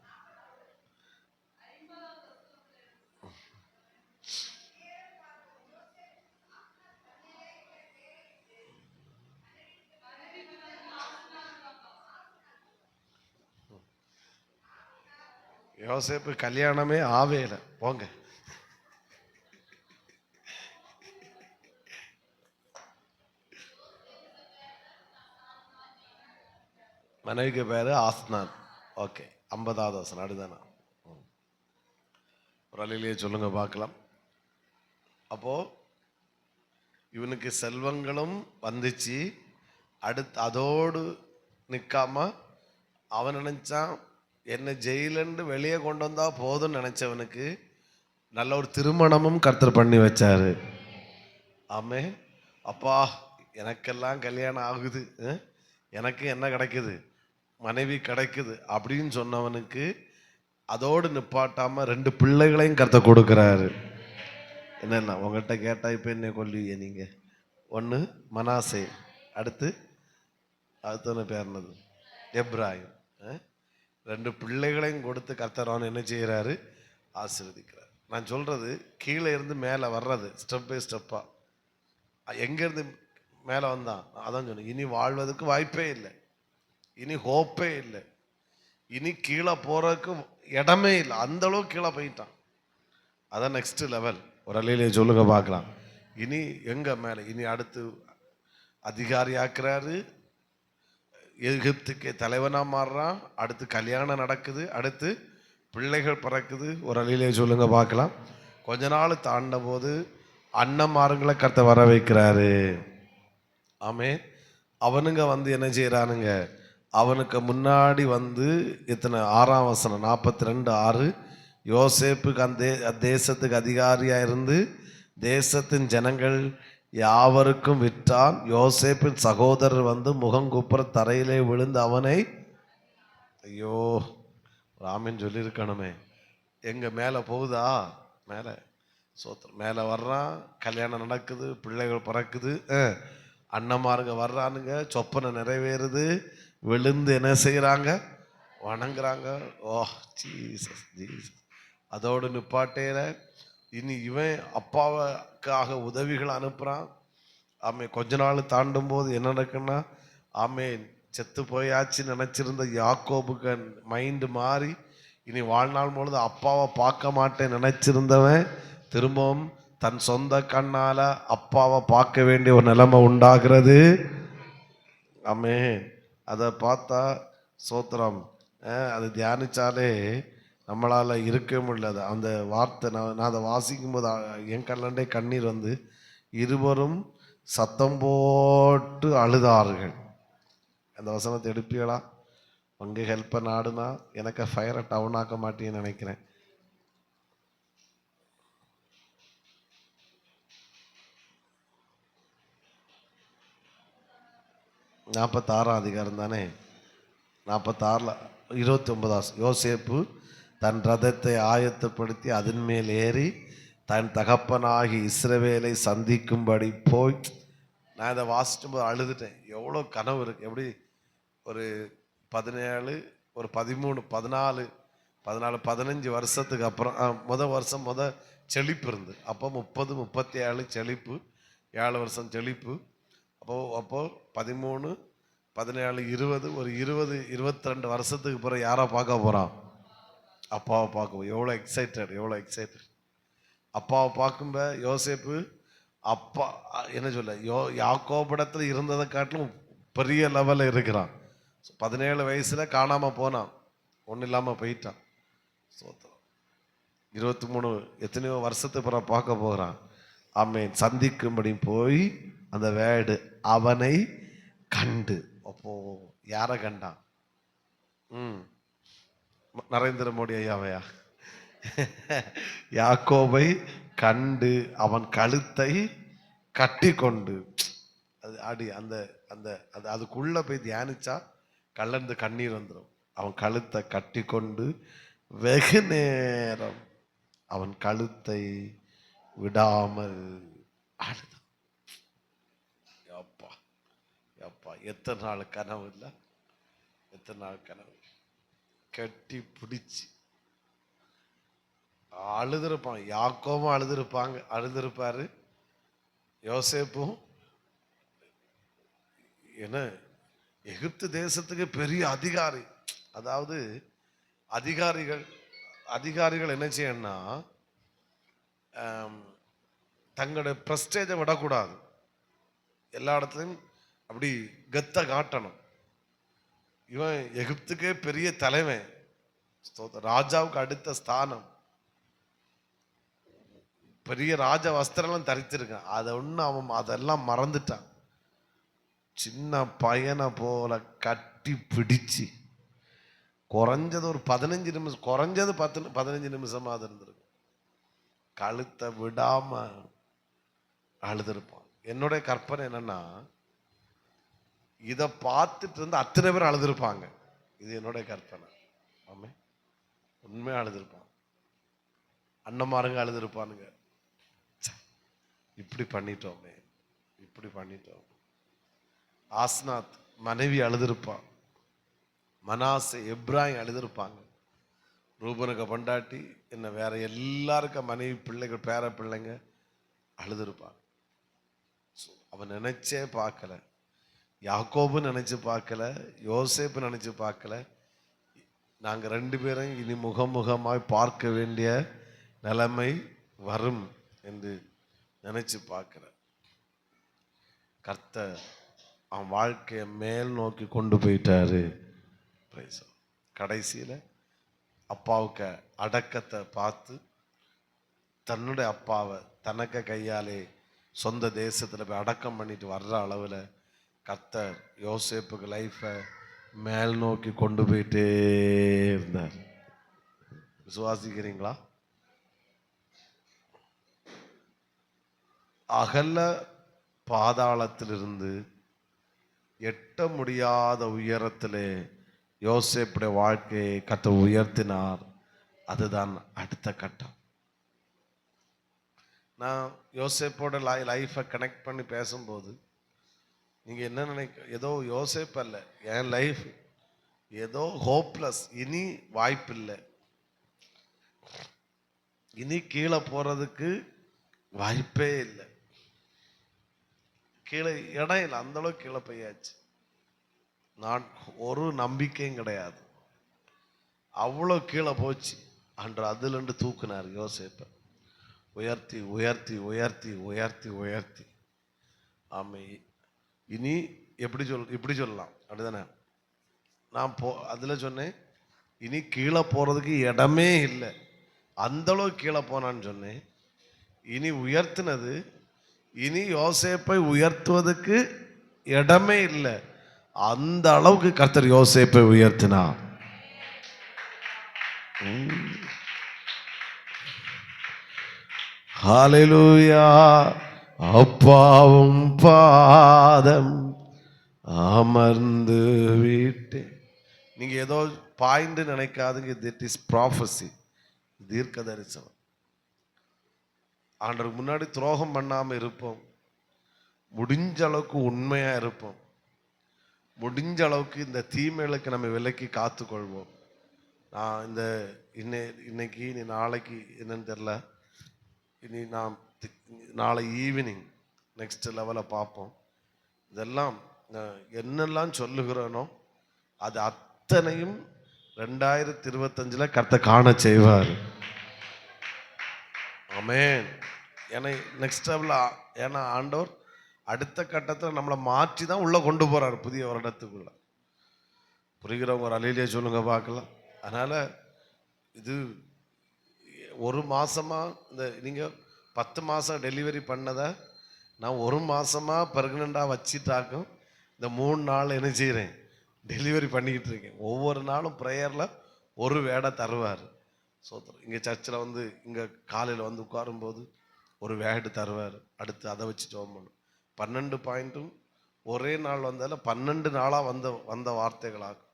யோசேப்பு கல்யாணமே ஆவேல. போங்க. மனைவிக்கு பேரு ஆஸ்னான். ஓகே, 50வது வசனம் அடுதானா? ஒரு அலையிலேயே சொல்லுங்க பார்க்கலாம். அப்போ இவனுக்கு செல்வங்களும் வந்துச்சு. அடுத்து அதோடு நிற்காம அவன் நினைச்சான், என்ன ஜெயிலண்டு வெளியே கொண்டு வந்தா போதும்னு நினைச்சவனுக்கு நல்ல ஒரு திருமணமும் கர்த்தர் பண்ணி வச்சாரு. ஆமே. அப்பா, எனக்கெல்லாம் கல்யாணம் ஆகுது, எனக்கு என்ன கிடைக்குது, மனைவி கிடைக்குது அப்படின்னு சொன்னவனுக்கு அதோடு நிப்பாட்டாம 2 பிள்ளைகளையும் கர்த்தர் கொடுக்கிறாரு. என்னென்ன உங்கள்கிட்ட கேட்டா இப்ப என்ன கொல்லுவீங்க நீங்க? ஒன்று மனாசே, அடுத்து அடுத்தவன பேர் என்னது, எப்ராஹிம். 2 பிள்ளைகளையும் கொடுத்து கர்த்தர் அவன் என்ன செய்கிறாரு, ஆசீர்வதிக்கிறார். நான் சொல்றது கீழே இருந்து மேலே வர்றது, ஸ்டெப் பை ஸ்டெப்பா. எங்கேருந்து மேலே வந்தான் அதான் சொன்னேன். இனி வாழ்வதற்கு வாய்ப்பே இல்லை, இனி ஹோப்பே இல்லை, இனி கீழே போறதுக்கு இடமே இல்லை, அந்த அளவுக்கு கீழே போயிட்டான். அதான் நெக்ஸ்ட் லெவல். ஒரு அலையிலே சொல்லுங்க பார்க்கலாம். இனி எங்க மேலே, இனி அடுத்து அதிகாரி ஆக்குறாரு, எகிப்துக்கு தலைவனா மாறுறான், அடுத்து கல்யாணம் நடக்குது, அடுத்து பிள்ளைகள் பிறக்குது. ஒரு அலையிலே சொல்லுங்க பார்க்கலாம். கொஞ்ச நாள் தாண்ட போது அண்ணன்மாருங்களை கர்த்தர் வர வைக்கிறாரு. ஆமே. அவனுங்க வந்து என்ன செய்யறானுங்க, அவனுக்கு முன்னாடி வந்து இத்தனை 6ஆம் வசனம் 42:6, யோசேப்புக்கு அந்த தேசத்துக்கு அதிகாரியா இருந்து தேசத்தின் ஜனங்கள் யாவருக்கும் விற்றான். யோசேப்பின் சகோதரர் வந்து முகங்குப்புற தரையிலே விழுந்து அவனை, ஐயோ ராமின் சொல்லியிருக்கணுமே, எங்க மேலே போகுதா, மேலே சோத்திரம், மேலே வர்றான், கல்யாணம் நடக்குது, பிள்ளைகள் பிறக்குது, அண்ணன்மாருங்க வர்றானுங்க, சொப்பனை நிறைவேறுது, விழுந்து என்ன செய்கிறாங்க, வணங்குறாங்க. ஓ ஜீசஸ் ஜீசஸ். அதோடு நிப்பாட்டேல இனி இவன் அப்பாவுக்காக உதவிகள் அனுப்புகிறான். ஆமே. கொஞ்ச நாள் தாண்டும் போது என்ன நடக்குன்னா, ஆமே செத்து போயாச்சுன்னு நினச்சிருந்த யாக்கோபுக்கு மைண்டு மாறி இனி வாழ்நாள் பொழுது அப்பாவை பார்க்க மாட்டேன் நினைச்சிருந்தவன் திரும்பவும் தன் சொந்த கண்ணால அப்பாவை பார்க்க வேண்டிய ஒரு நிலைமை உண்டாகிறது. ஆமே. அதை பார்த்தா சோத்திரம், அது தியானிச்சாலே நம்மளால் இருக்க முடியல. அந்த வார்த்தை நான் அதை வாசிக்கும் போது என் கண்ணண்டே கண்ணீர் வந்து, இருவரும் சத்தம் போட்டு அழுதார்கள். அந்த வசனத்தை எடுப்பீங்களா? உங்க ஹெல்ப்பை நாடுனா எனக்கு ஃபயரை டவுன் ஆக்க மாட்டேன்னு நினைக்கிறேன். 46ஆம் அதிகாரம் தானே, 46 29. யோசேப்பு தன் ரதத்தை ஆயத்தப்படுத்தி அதன் மேல் ஏறி தன் தகப்பனாகி இஸ்ரவேலை சந்திக்கும்படி போய். நான் இதை வாசிக்கும் போது அழுதுட்டேன். எவ்வளோ கனவு இருக்கு. எப்படி ஒரு 17, ஒரு 13, 14, 15 வருஷத்துக்கு அப்புறம் வருஷம் செழிப்பு இருந்து, அப்போ 30, 37 செழிப்பு, 7 வருஷம் செழிப்பு. அப்போ 13, 17, 20, ஒரு 20, 22 வருஷத்துக்கு பிறகு யாரை பார்க்க போறான், அப்பாவை பார்க்க. எவ்வளோ எக்ஸைட்டட். அப்பாவை பார்க்கும்ப யோசேப்பு அப்பா என்ன சொல்ல, யாக்கோபிடத்தில் இருந்ததை காட்டிலும் பெரிய லெவலில் இருக்கிறான். 17 வயசுல காணாம போனான், ஒன்றும் இல்லாமல் போயிட்டான். 23 எத்தனையோ வருஷத்துக்கு பிறகு பார்க்க போகிறான். ஆமேன். சந்திக்கும்படி போய் அந்த வேர்டு அவனை கண்டு. அப்போ யாரை கண்டான்? நரேந்திர மோடி ஐயாவையா? யாக்கோபை கண்டு அவன் கழுத்தை கட்டி கொண்டு. அது அடி அந்த அந்த அது அதுக்குள்ள போய் தியானிச்சா கல்லந்து கண்ணீர் வந்துடும். அவன் கழுத்தை கட்டி கொண்டு வெகு நேரம் அவன் கழுத்தை விடாமல் அழுதான். அப்பா அப்பா, எத்தனை நாள் கனவு இல்லை, எத்தனை நாள் கனவு. கட்டி பிடிச்சி அழுதுருப்பான். யாக்கோவும் அழுதுருப்பாரு, யோசேப்பும். என்ன, எகிப்து தேசத்துக்கு பெரிய அதிகாரி. அதாவது அதிகாரிகள் என்ன செய்யணும்னா, தங்களுடைய பிரஸ்டேஜை விடக்கூடாது, எல்லா இடத்துலையும் அப்படி கெத்த காட்டணும். இவன் எகிப்துக்கே பெரிய தலைவன், ராஜாவுக்கு அடுத்த ஸ்தானம், பெரிய ராஜ வஸ்திரம் தரித்திருக்கான். அதை ஒண்ணு அவன் அதெல்லாம் மறந்துட்டான். சின்ன பையனை போல கட்டி பிடிச்சு குறைஞ்சது ஒரு 15 நிமிஷம், குறைஞ்சது 15 நிமிஷமாவது இருந்திருக்கும். கழுத்தை விடாம அழுதுருப்பான். என்னுடைய கற்பனை என்னன்னா, இதை பார்த்துட்டு இருந்து அத்தனை பேர் அழுதுருப்பாங்க. இது என்னுடைய கற்பனை. ஆமே, உண்மையா அழுதுருப்பான். அண்ணமாருங்க அழுதுருப்பானுங்க, இப்படி பண்ணிட்டோமே, இப்படி பண்ணிட்டோம். ஆஸ்நாத் மனைவி அழுதுருப்பான். மனாசே எப்ராஹிம் அழுதுருப்பாங்க. ரூபனுக்கு பொண்டாட்டி என்ன வேற எல்லாருக்கும் மனைவி பிள்ளைகள் பேர பிள்ளைங்க அழுதுருப்பாங்க. அவன் நினைச்சே பார்க்கல, யாக்கோபு நினைச்சு பார்க்கல, யோசேப்பு நினைச்சு பார்க்கல. நாங்க 2 பேரும் இனி முகமுகமாய் பார்க்க வேண்டிய நிலைமை வரும் என்று நினைச்சு பார்க்கல. கர்த்தர் அவன் வாழ்க்கையை மேல் நோக்கி கொண்டு போயிட்டாரு. கடைசியில அப்பாவுக்கு அடக்கத்தை பார்த்து தன்னுடைய அப்பாவை தனக்கு கையாலே சொந்த தேசத்துல போய் அடக்கம் பண்ணிட்டு வர்ற அளவுல கர்த்தர் யோசேப்புக்கு லைஃபை மேல் நோக்கி கொண்டு போயிட்டே இருந்தார். விசுவாசிக்கிறீங்களா? அகல பாதாளத்திலிருந்து எட்ட முடியாத உயரத்திலே யோசேப்புடைய வாழ்க்கையை கர்த்தர் உயர்த்தினார். அதுதான் அடுத்த கட்டம். நான் யோசேப்போட லைஃபை கனெக்ட் பண்ணி பேசும்போது நீங்க என்ன ஏதோ யோசேப்பு அல்ல, என் லைஃப் ஏதோ ஹோப்லெஸ், இனி வாய்ப்பில்லை, இனி கீழே போறதுக்கு வாய்ப்பே இல்லை, கீழே இடம் இல்லை, அந்த அளவுக்கு கீழே போயாச்சு. நான் ஒரு நம்பிக்கையும் கிடையாது, அவ்வளோ கீழே போச்சு. அன்று அதுல இருந்து தூக்குனார் யோசேப்பை, உயர்த்தி உயர்த்தி உயர்த்தி உயர்த்தி உயர்த்தி. ஆமை, இனி இப்படி சொல்லலாம், அப்படிதானே? நான் அதுல சொன்னேன், இனி கீழே போறதுக்கு இடமே இல்லை, அந்த அளவுக்கு கீழே போனான்னு சொன்னேன். இனி உயர்த்தினது, இனி யோசேப்பை உயர்த்துவதற்கு இடமே இல்லை, அந்த அளவுக்கு கர்த்தர் யோசேப்பை உயர்த்தினார். ஹல்லேலூயா. அப்பாவும் பாதம் அமர்ந்து விட்டேன். நீங்க ஏதோ பாயிண்ட் நினைக்காதுங்க, திட் இஸ் ப்ராஃபஸி, தீர்க்க தரிசனம். ஆண்டவருக்கு முன்னாடி துரோகம் பண்ணாம இருப்போம், முடிஞ்ச அளவுக்கு உண்மையா இருப்போம், முடிஞ்ச அளவுக்கு இந்த தீமைகளுக்கு நம்ம விலக்கி காத்துக்கொள்வோம். நான் இந்த இன்னைக்கு இனி நாளைக்கு என்னன்னு தெரியல, இனி நான் நாளை ஈவினிங் நெக்ஸ்ட் லெவலை பார்ப்போம். இதெல்லாம் என்னெல்லாம் சொல்லுகிறேனோ அது அத்தனையும் 2025 கர்த்தர் காண செய்வார். ஆமென். ஏன்னா நெக்ஸ்ட் லெவல், ஏன்னா ஆண்டவர் அடுத்த கட்டத்தில் நம்மளை மாற்றி தான் உள்ள கொண்டு போறாரு புதிய வருடத்துக்குள்ள. புரிகிறவங்க ஒரு அலையிலே சொல்லுங்க பார்க்கலாம். அதனால இது ஒரு மாசமா, இந்த நீங்க 10 மாசம் டெலிவரி பண்ணதை நான் ஒரு மாசமா பிரெக்னண்டா வச்சுட்டாக்கும் இந்த 3 நாள் என்ன செய்கிறேன், டெலிவரி பண்ணிக்கிட்டு இருக்கேன். ஒவ்வொரு நாளும் ப்ரேயர்ல ஒரு வேடை தருவார். சோத்திரம். இங்கே சர்ச்சில் வந்து இங்கே காலையில் வந்து உட்காரும்போது ஒரு வேடு தருவார், அடுத்து அதை வச்சுட்டு போகணும். 12 பாயிண்ட்டும் ஒரே நாள் வந்தால 12 நாளாக வந்த வார்த்தைகளாகும்.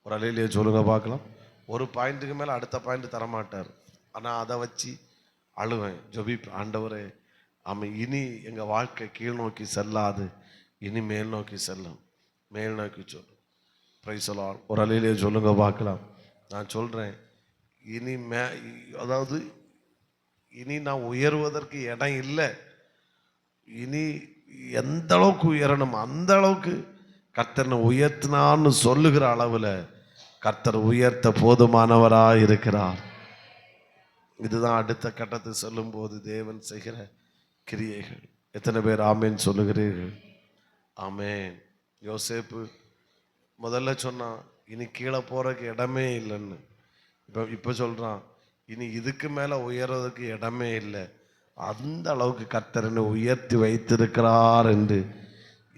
ஒரு அலையிலேயே சொல்லுங்க பார்க்கலாம். ஒரு பாயிண்ட்டுக்கு மேலே அடுத்த பாயிண்ட் தரமாட்டார். ஆனால் அதை வச்சு அழுவேன், ஜெபிப்பேன், ஆண்டவரே ஆமாம், இனி எங்கள் வாழ்க்கை கீழ் நோக்கி செல்லாது, இனி மேல் நோக்கி செல்லும், மேல் நோக்கி சொல்லும். Praise the Lord. ஒரு அலையிலேயே சொல்லுங்க பார்க்கலாம். நான் சொல்கிறேன், இனி அதாவது இனி நான் உயர்வதற்கு இடம் இல்லை, இனி எந்த அளவுக்கு உயரணும் அந்த அளவுக்கு கர்த்தர் உயர்த்தினான்னு சொல்லுகிற அளவில் கர்த்தர் உயர்த்த போதுமானவராக இருக்கிறார். இதுதான் அடுத்த கட்டத்தை சொல்லும் போது தேவன் செய்கிற கிரியைகள். எத்தனை பேர் ஆமேன் சொல்லுகிறீர்கள்? ஆமேன். யோசேப்பு முதல்ல சொன்னான் இனி கீழே போறதுக்கு இடமே இல்லைன்னு. இப்போ சொல்றான் இனி இதுக்கு மேல உயர்றதுக்கு இடமே இல்லை. அந்த அளவுக்கு கர்த்தர் என்னை உயர்த்தி வைத்திருக்கிறார் என்று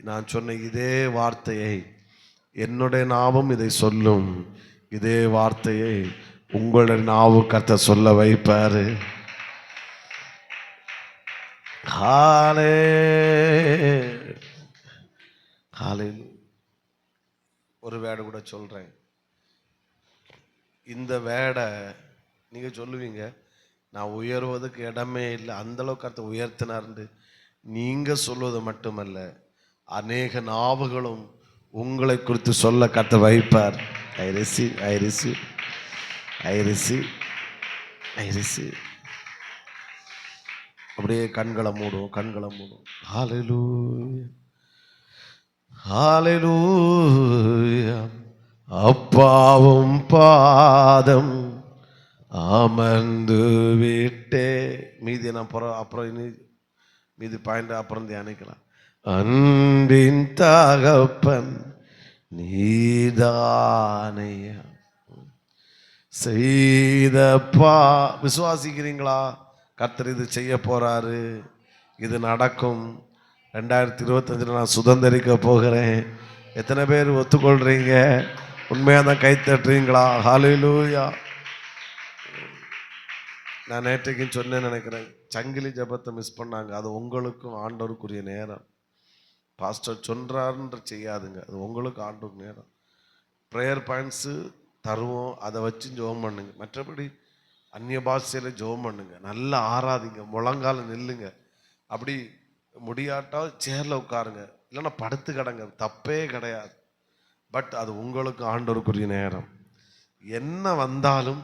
நான் சொன்ன இதே வார்த்தையை என்னுடைய நாவும் இதை சொல்லும். இதே வார்த்தையை உங்களுடைய நாவு கர்த்தர் சொல்ல வைப்பாரு. ஒரு வேடை கூட சொல்றேன். இந்த வேடை நீங்க சொல்லுவீங்க நான் உயர்வதுக்கு இடமே இல்லை, அந்த அளவுக்கு கர்த்தர் உயர்த்தினார்ந்து. நீங்க சொல்வது மட்டுமல்ல, அநேக நாவுகளும் உங்களை குறித்து சொல்ல கர்த்தர் வைப்பார். I receive, I receive, I receive, I receive. அப்படியே கண்களை மூடும், கண்களை மூடும். ஹல்லேலூயா, ஹல்லேலூயா. அப்பாவும் பாதம் அமர்ந்து விட்டே. மீதி நான் அப்புறம் இனி மீதி பாயிண்ட் அப்புறம் தியானிக்கலாம். அன்பின் தகப்பன் நீதானையா செய்தப்பா. விசுவாசிக்கிறீங்களா? கர்த்தர் இது செய்ய போறாரு, இது நடக்கும். 2025 நான் சுதந்திரிக்க போகிறேன். எத்தனை பேர் ஒத்துக்கொள்றீங்க? உண்மையாக தான் கை தட்டுறீங்களா? ஹல்லேலூயா. நான் நேற்றைக்கும் சொன்னேன்னு நினைக்கிறேன், சங்கிலி ஜபத்தை மிஸ் பண்ணாங்க. அது உங்களுக்கும் ஆண்டவருக்குரிய நேரம். பாஸ்டர் சொல்றாருன்ற செய்யாதுங்க, அது உங்களுக்கு ஆண்டவருக்கு நேரம். ப்ரேயர் பாயிண்ட்ஸு தருவோம், அதை வச்சு ஜெபம் பண்ணுங்க. மற்றபடி அந்நிய பாஷையில் ஜெபம் பண்ணுங்க, நல்லா ஆராதிங்க, முழங்கால நில்லுங்க. அப்படி முடியாட்டா சேரில் உட்காருங்க, இல்லைன்னா படுத்து கிடங்க, தப்பே கிடையாது. பட் அது உங்களுக்கு ஆண்டவருக்குரிய நேரம். என்ன வந்தாலும்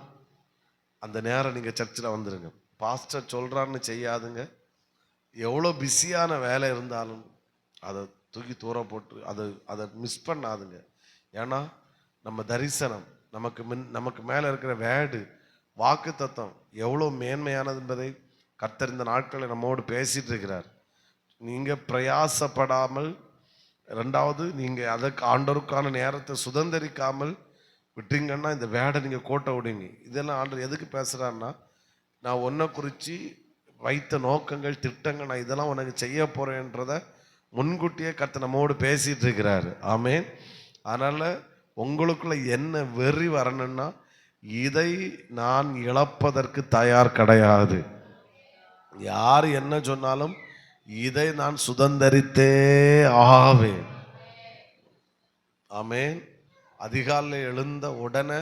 அந்த நேரம் நீங்கள் சர்ச்சில் வந்துடுங்க. பாஸ்டர் சொல்கிறான்னு செய்யாதுங்க. எவ்வளோ பிஸியான வேலை இருந்தாலும் அதை தூக்கி தூர போட்டு அதை மிஸ் பண்ணாதுங்க. ஏன்னா நம்ம தரிசனம், நமக்கு மேலே இருக்கிற வேடு, வாக்கு தத்தம் எவ்வளோ மேன்மையானது என்பதை கர்த்தர் இந்த நாட்களை நம்மோடு பேசிட்டு இருக்கிறார். நீங்கள் பிரயாசப்படாமல், ரெண்டாவது நீங்கள் அதற்கு ஆண்டவருக்கான நேரத்தை சுதந்திரிக்காமல் விட்டீங்கன்னா இந்த வேடை நீங்கள் கோட்டை விடுங்க. இதெல்லாம் ஆண்டவர் எதுக்கு பேசுகிறாருன்னா, நான் ஒன்றை குறித்து வைத்த நோக்கங்கள், திட்டங்கள், நான் இதெல்லாம் உனக்கு செய்ய போகிறேன்றதை முன்கூட்டியே கர்த்தர் நம்மோடு பேசிகிட்டு இருக்கிறாரு. ஆமென். அதனால் உங்களுக்குள்ள என்ன வெறி வரணும்னா, இதை நான் இழப்பதற்கு தயார் கிடையாது. யார் என்ன சொன்னாலும் இதை நான் சுதந்தரித்தே ஆவேன். ஆமென். அதிகாலையில் எழுந்த உடனே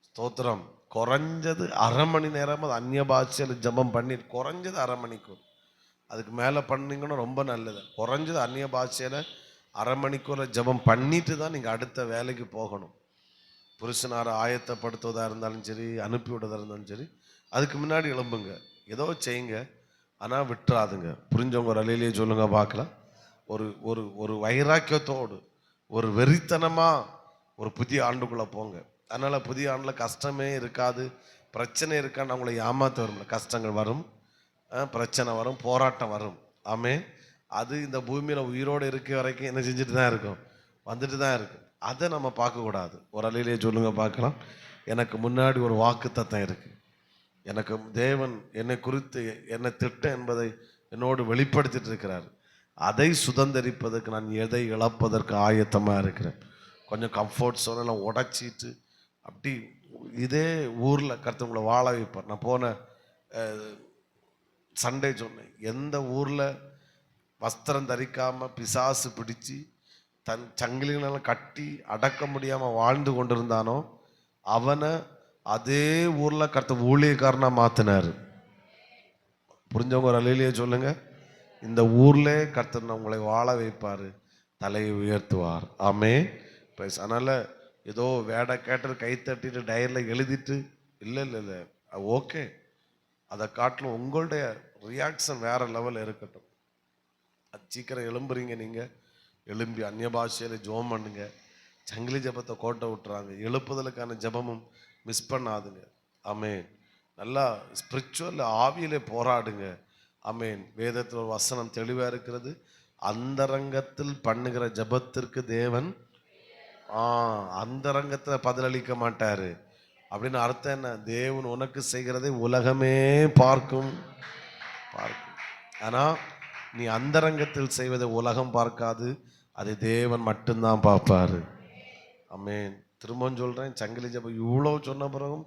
ஸ்தோத்திரம், குறைஞ்சது அரை மணி நேரம் அது அந்நிய பாஷையில் ஜெபம் பண்ணி, குறைஞ்சது அரை மணிக்கூர், அதுக்கு மேலே பண்ணீங்கன்னா ரொம்ப நல்லது. குறைஞ்சது அந்நிய பாஷையில் அரை மணிக்கூர் ஜெபம் பண்ணிட்டு தான் நீங்கள் அடுத்த வேலைக்கு போகணும். புருஷனாரை ஆயத்தப்படுத்துவதாக இருந்தாலும் சரி, அனுப்பி விடுவதாக இருந்தாலும் சரி, அதுக்கு முன்னாடி எழும்புங்க, ஏதோ செய்யுங்க, ஆனால் விட்டுறாதுங்க. புரிஞ்சவங்க ஒரு அலையிலேயே சொல்லுங்க பார்க்கலாம். ஒரு ஒரு ஒரு வைராக்கியத்தோடு, ஒரு வெறித்தனமாக ஒரு புதிய ஆண்டுக்குள்ளே போங்க. அதனால் புதிய ஆண்டில் கஷ்டமே இருக்காது, பிரச்சனை இருக்கான்னு அவங்கள ஏமாற்ற வரும்ல. கஷ்டங்கள் வரும், பிரச்சனை வரும், போராட்டம் வரும். ஆமென். அது இந்த பூமியில் உயிரோடு இருக்க வரைக்கும் என்ன செஞ்சுட்டு தான் இருக்கும், வந்துட்டு தான் இருக்கும். அதை நம்ம பார்க்கக்கூடாது. ஒரு அலையிலேயே சொல்லுங்க பார்க்கலாம். எனக்கு முன்னாடி ஒரு வாக்கு தத்தம் இருக்குது. எனக்கு தேவன் என்னை குறித்து என்ன திட்டம் என்பதை என்னோடு வெளிப்படுத்திட்டு இருக்கிறார். அதை சுதந்திரிப்பதற்கு நான் எதை இழப்பதற்கு ஆயத்தமாக இருக்கிறேன். கொஞ்சம் கம்ஃபர்ட் சோனெல்லாம் உடைச்சிட்டு அப்படி இதே ஊரில் கர்த்தவங்களை வாழ வைப்பார். நான் போன சண்டே சொன்னேன், எந்த ஊரில் வஸ்திரம் தரிக்காமல் பிசாசு பிடிச்சி தன் சங்கிலிகளெல்லாம் கட்டி அடக்க முடியாமல் வாழ்ந்து கொண்டிருந்தானோ அவனை அதே ஊரில் கர்த்தர் ஊழியக்காரனாக மாற்றினார். புரிஞ்சவங்க ஒரு அலையிலேயே சொல்லுங்க. இந்த ஊர்ல கர்த்தர் உங்களை வாழ வைப்பார், தலையை உயர்த்துவார். ஆமென். அதனால் ஏதோ வேடை கேட்டு கை தட்டிட்டு டைரியில் எழுதிட்டு இல்லை இல்லை இல்லை, ஓகே. அதை காட்டிலும் உங்களுடைய ரியாக்ஷன் வேற லெவலில் இருக்கட்டும். அது சீக்கிரம் எழும்புறீங்க, நீங்கள் எழும்பி அந்நிய பாஷையில் ஜெபம் பண்ணுங்க. சங்கிலி ஜபத்தை கோட்டை விட்டுறாங்க, எழுப்புதலுக்கான ஜபமும் மிஸ் பண்ணாதுங்க. ஆமென். நல்லா ஸ்பிரிச்சுவல் ஆவியிலே போராடுங்க. ஆமென். வேதத்தில் ஒரு வசனம் தெளிவாக இருக்கிறது, அந்தரங்கத்தில் பண்ணுகிற ஜபத்திற்கு தேவன் அந்தரங்கத்துல பதிலளிக்க மாட்டாரு அப்படின்னு அர்த்தம் என்ன? தேவன் உனக்கு செய்கிறதை உலகமே பார்க்கும் பார்க்கும். ஆனா நீ அந்தரங்கத்தில் செய்வதை உலகம் பார்க்காது, அதை தேவன் மட்டும்தான் பார்ப்பாரு. ஆமென். திரும்பவும் சொல்றேன், சங்கிலி ஜெபம் இவ்வளவு சொன்ன பிறகும்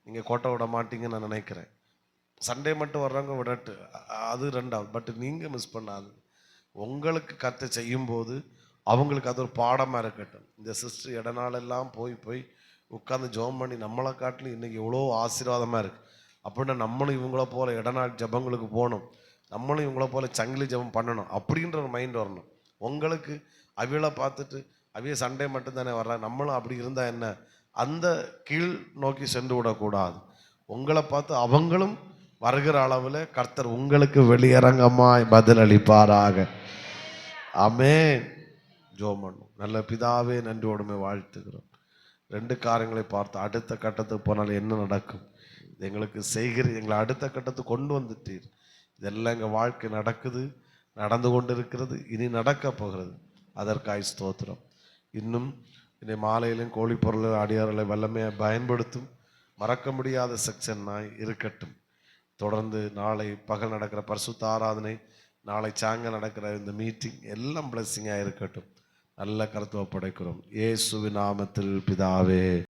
நீங்க கோட்டை விட மாட்டீங்கன்னு நான் நினைக்கிறேன். சண்டே மட்டும் வர்றவங்க விடட்டு, அது ரெண்டாவது. பட் நீங்க மிஸ் பண்ணாது. உங்களுக்கு கத்தை செய்யும் போது அவங்களுக்கு அது ஒரு பாடமா இருக்கட்டும். இந்த சிஸ்டர் இடநாளெல்லாம் போய் போய் உட்காந்து ஜெபம் பண்ணி நம்மளை காட்டிலும் இன்னைக்கு எவ்வளோ ஆசீர்வாதமா இருக்கு. அப்படின்னா நம்மளும் இவங்கள போல இடநாள் ஜெபங்களுக்கு போகணும், நம்மளும் இவங்கள போல சங்கிலி ஜெபம் பண்ணணும் அப்படின்ற ஒரு மைண்ட் வரணும் உங்களுக்கு. அவியலை பார்த்துட்டு அவிய சண்டே மட்டும்தானே வர்றாங்க, நம்மளும் அப்படி இருந்தா என்ன, அந்த கீழ் நோக்கி சென்று விடக்கூடாது. உங்களை பார்த்து அவங்களும் வருகிற அளவில் கர்த்தர் உங்களுக்கு வெளியரங்கமாய் பதில் அளிப்பாராக. ஆமென். ஜெபம் பண்ணும். நல்ல பிதாவே, நன்றியோடுமே வாழ்த்துகிறோம். 2 காரியங்களை பார்த்து அடுத்த கட்டத்துக்கு போனால் என்ன நடக்கும், இது எங்களுக்கு செய்கிறீர், எங்களை அடுத்த கட்டத்துக்கு கொண்டு வந்துட்டீர். இதெல்லாம் எங்கள் வாழ்க்கை நடக்குது, நடந்து கொண்டு இருக்கிறது, இனி நடக்க போகிறது. அதற்காய் ஸ்தோத்திரம். இன்னும் இன்னை மாலையிலும் கோழிப்பொருள் அடியார்களை வல்லமையை பயன்படுத்தும். மறக்க முடியாத செக்ஷனாய் இருக்கட்டும். தொடர்ந்து நாளை பகல் நடக்கிற பரிசுத்த ஆராதனை, நாளை சாயங்காலம் நடக்கிற இந்த மீட்டிங் எல்லாம் பிளஸ்ஸிங்காக இருக்கட்டும். நல்ல கருத்துவ படைக்கிறோம் இயேசுவின் நாமத்தில் பிதாவே.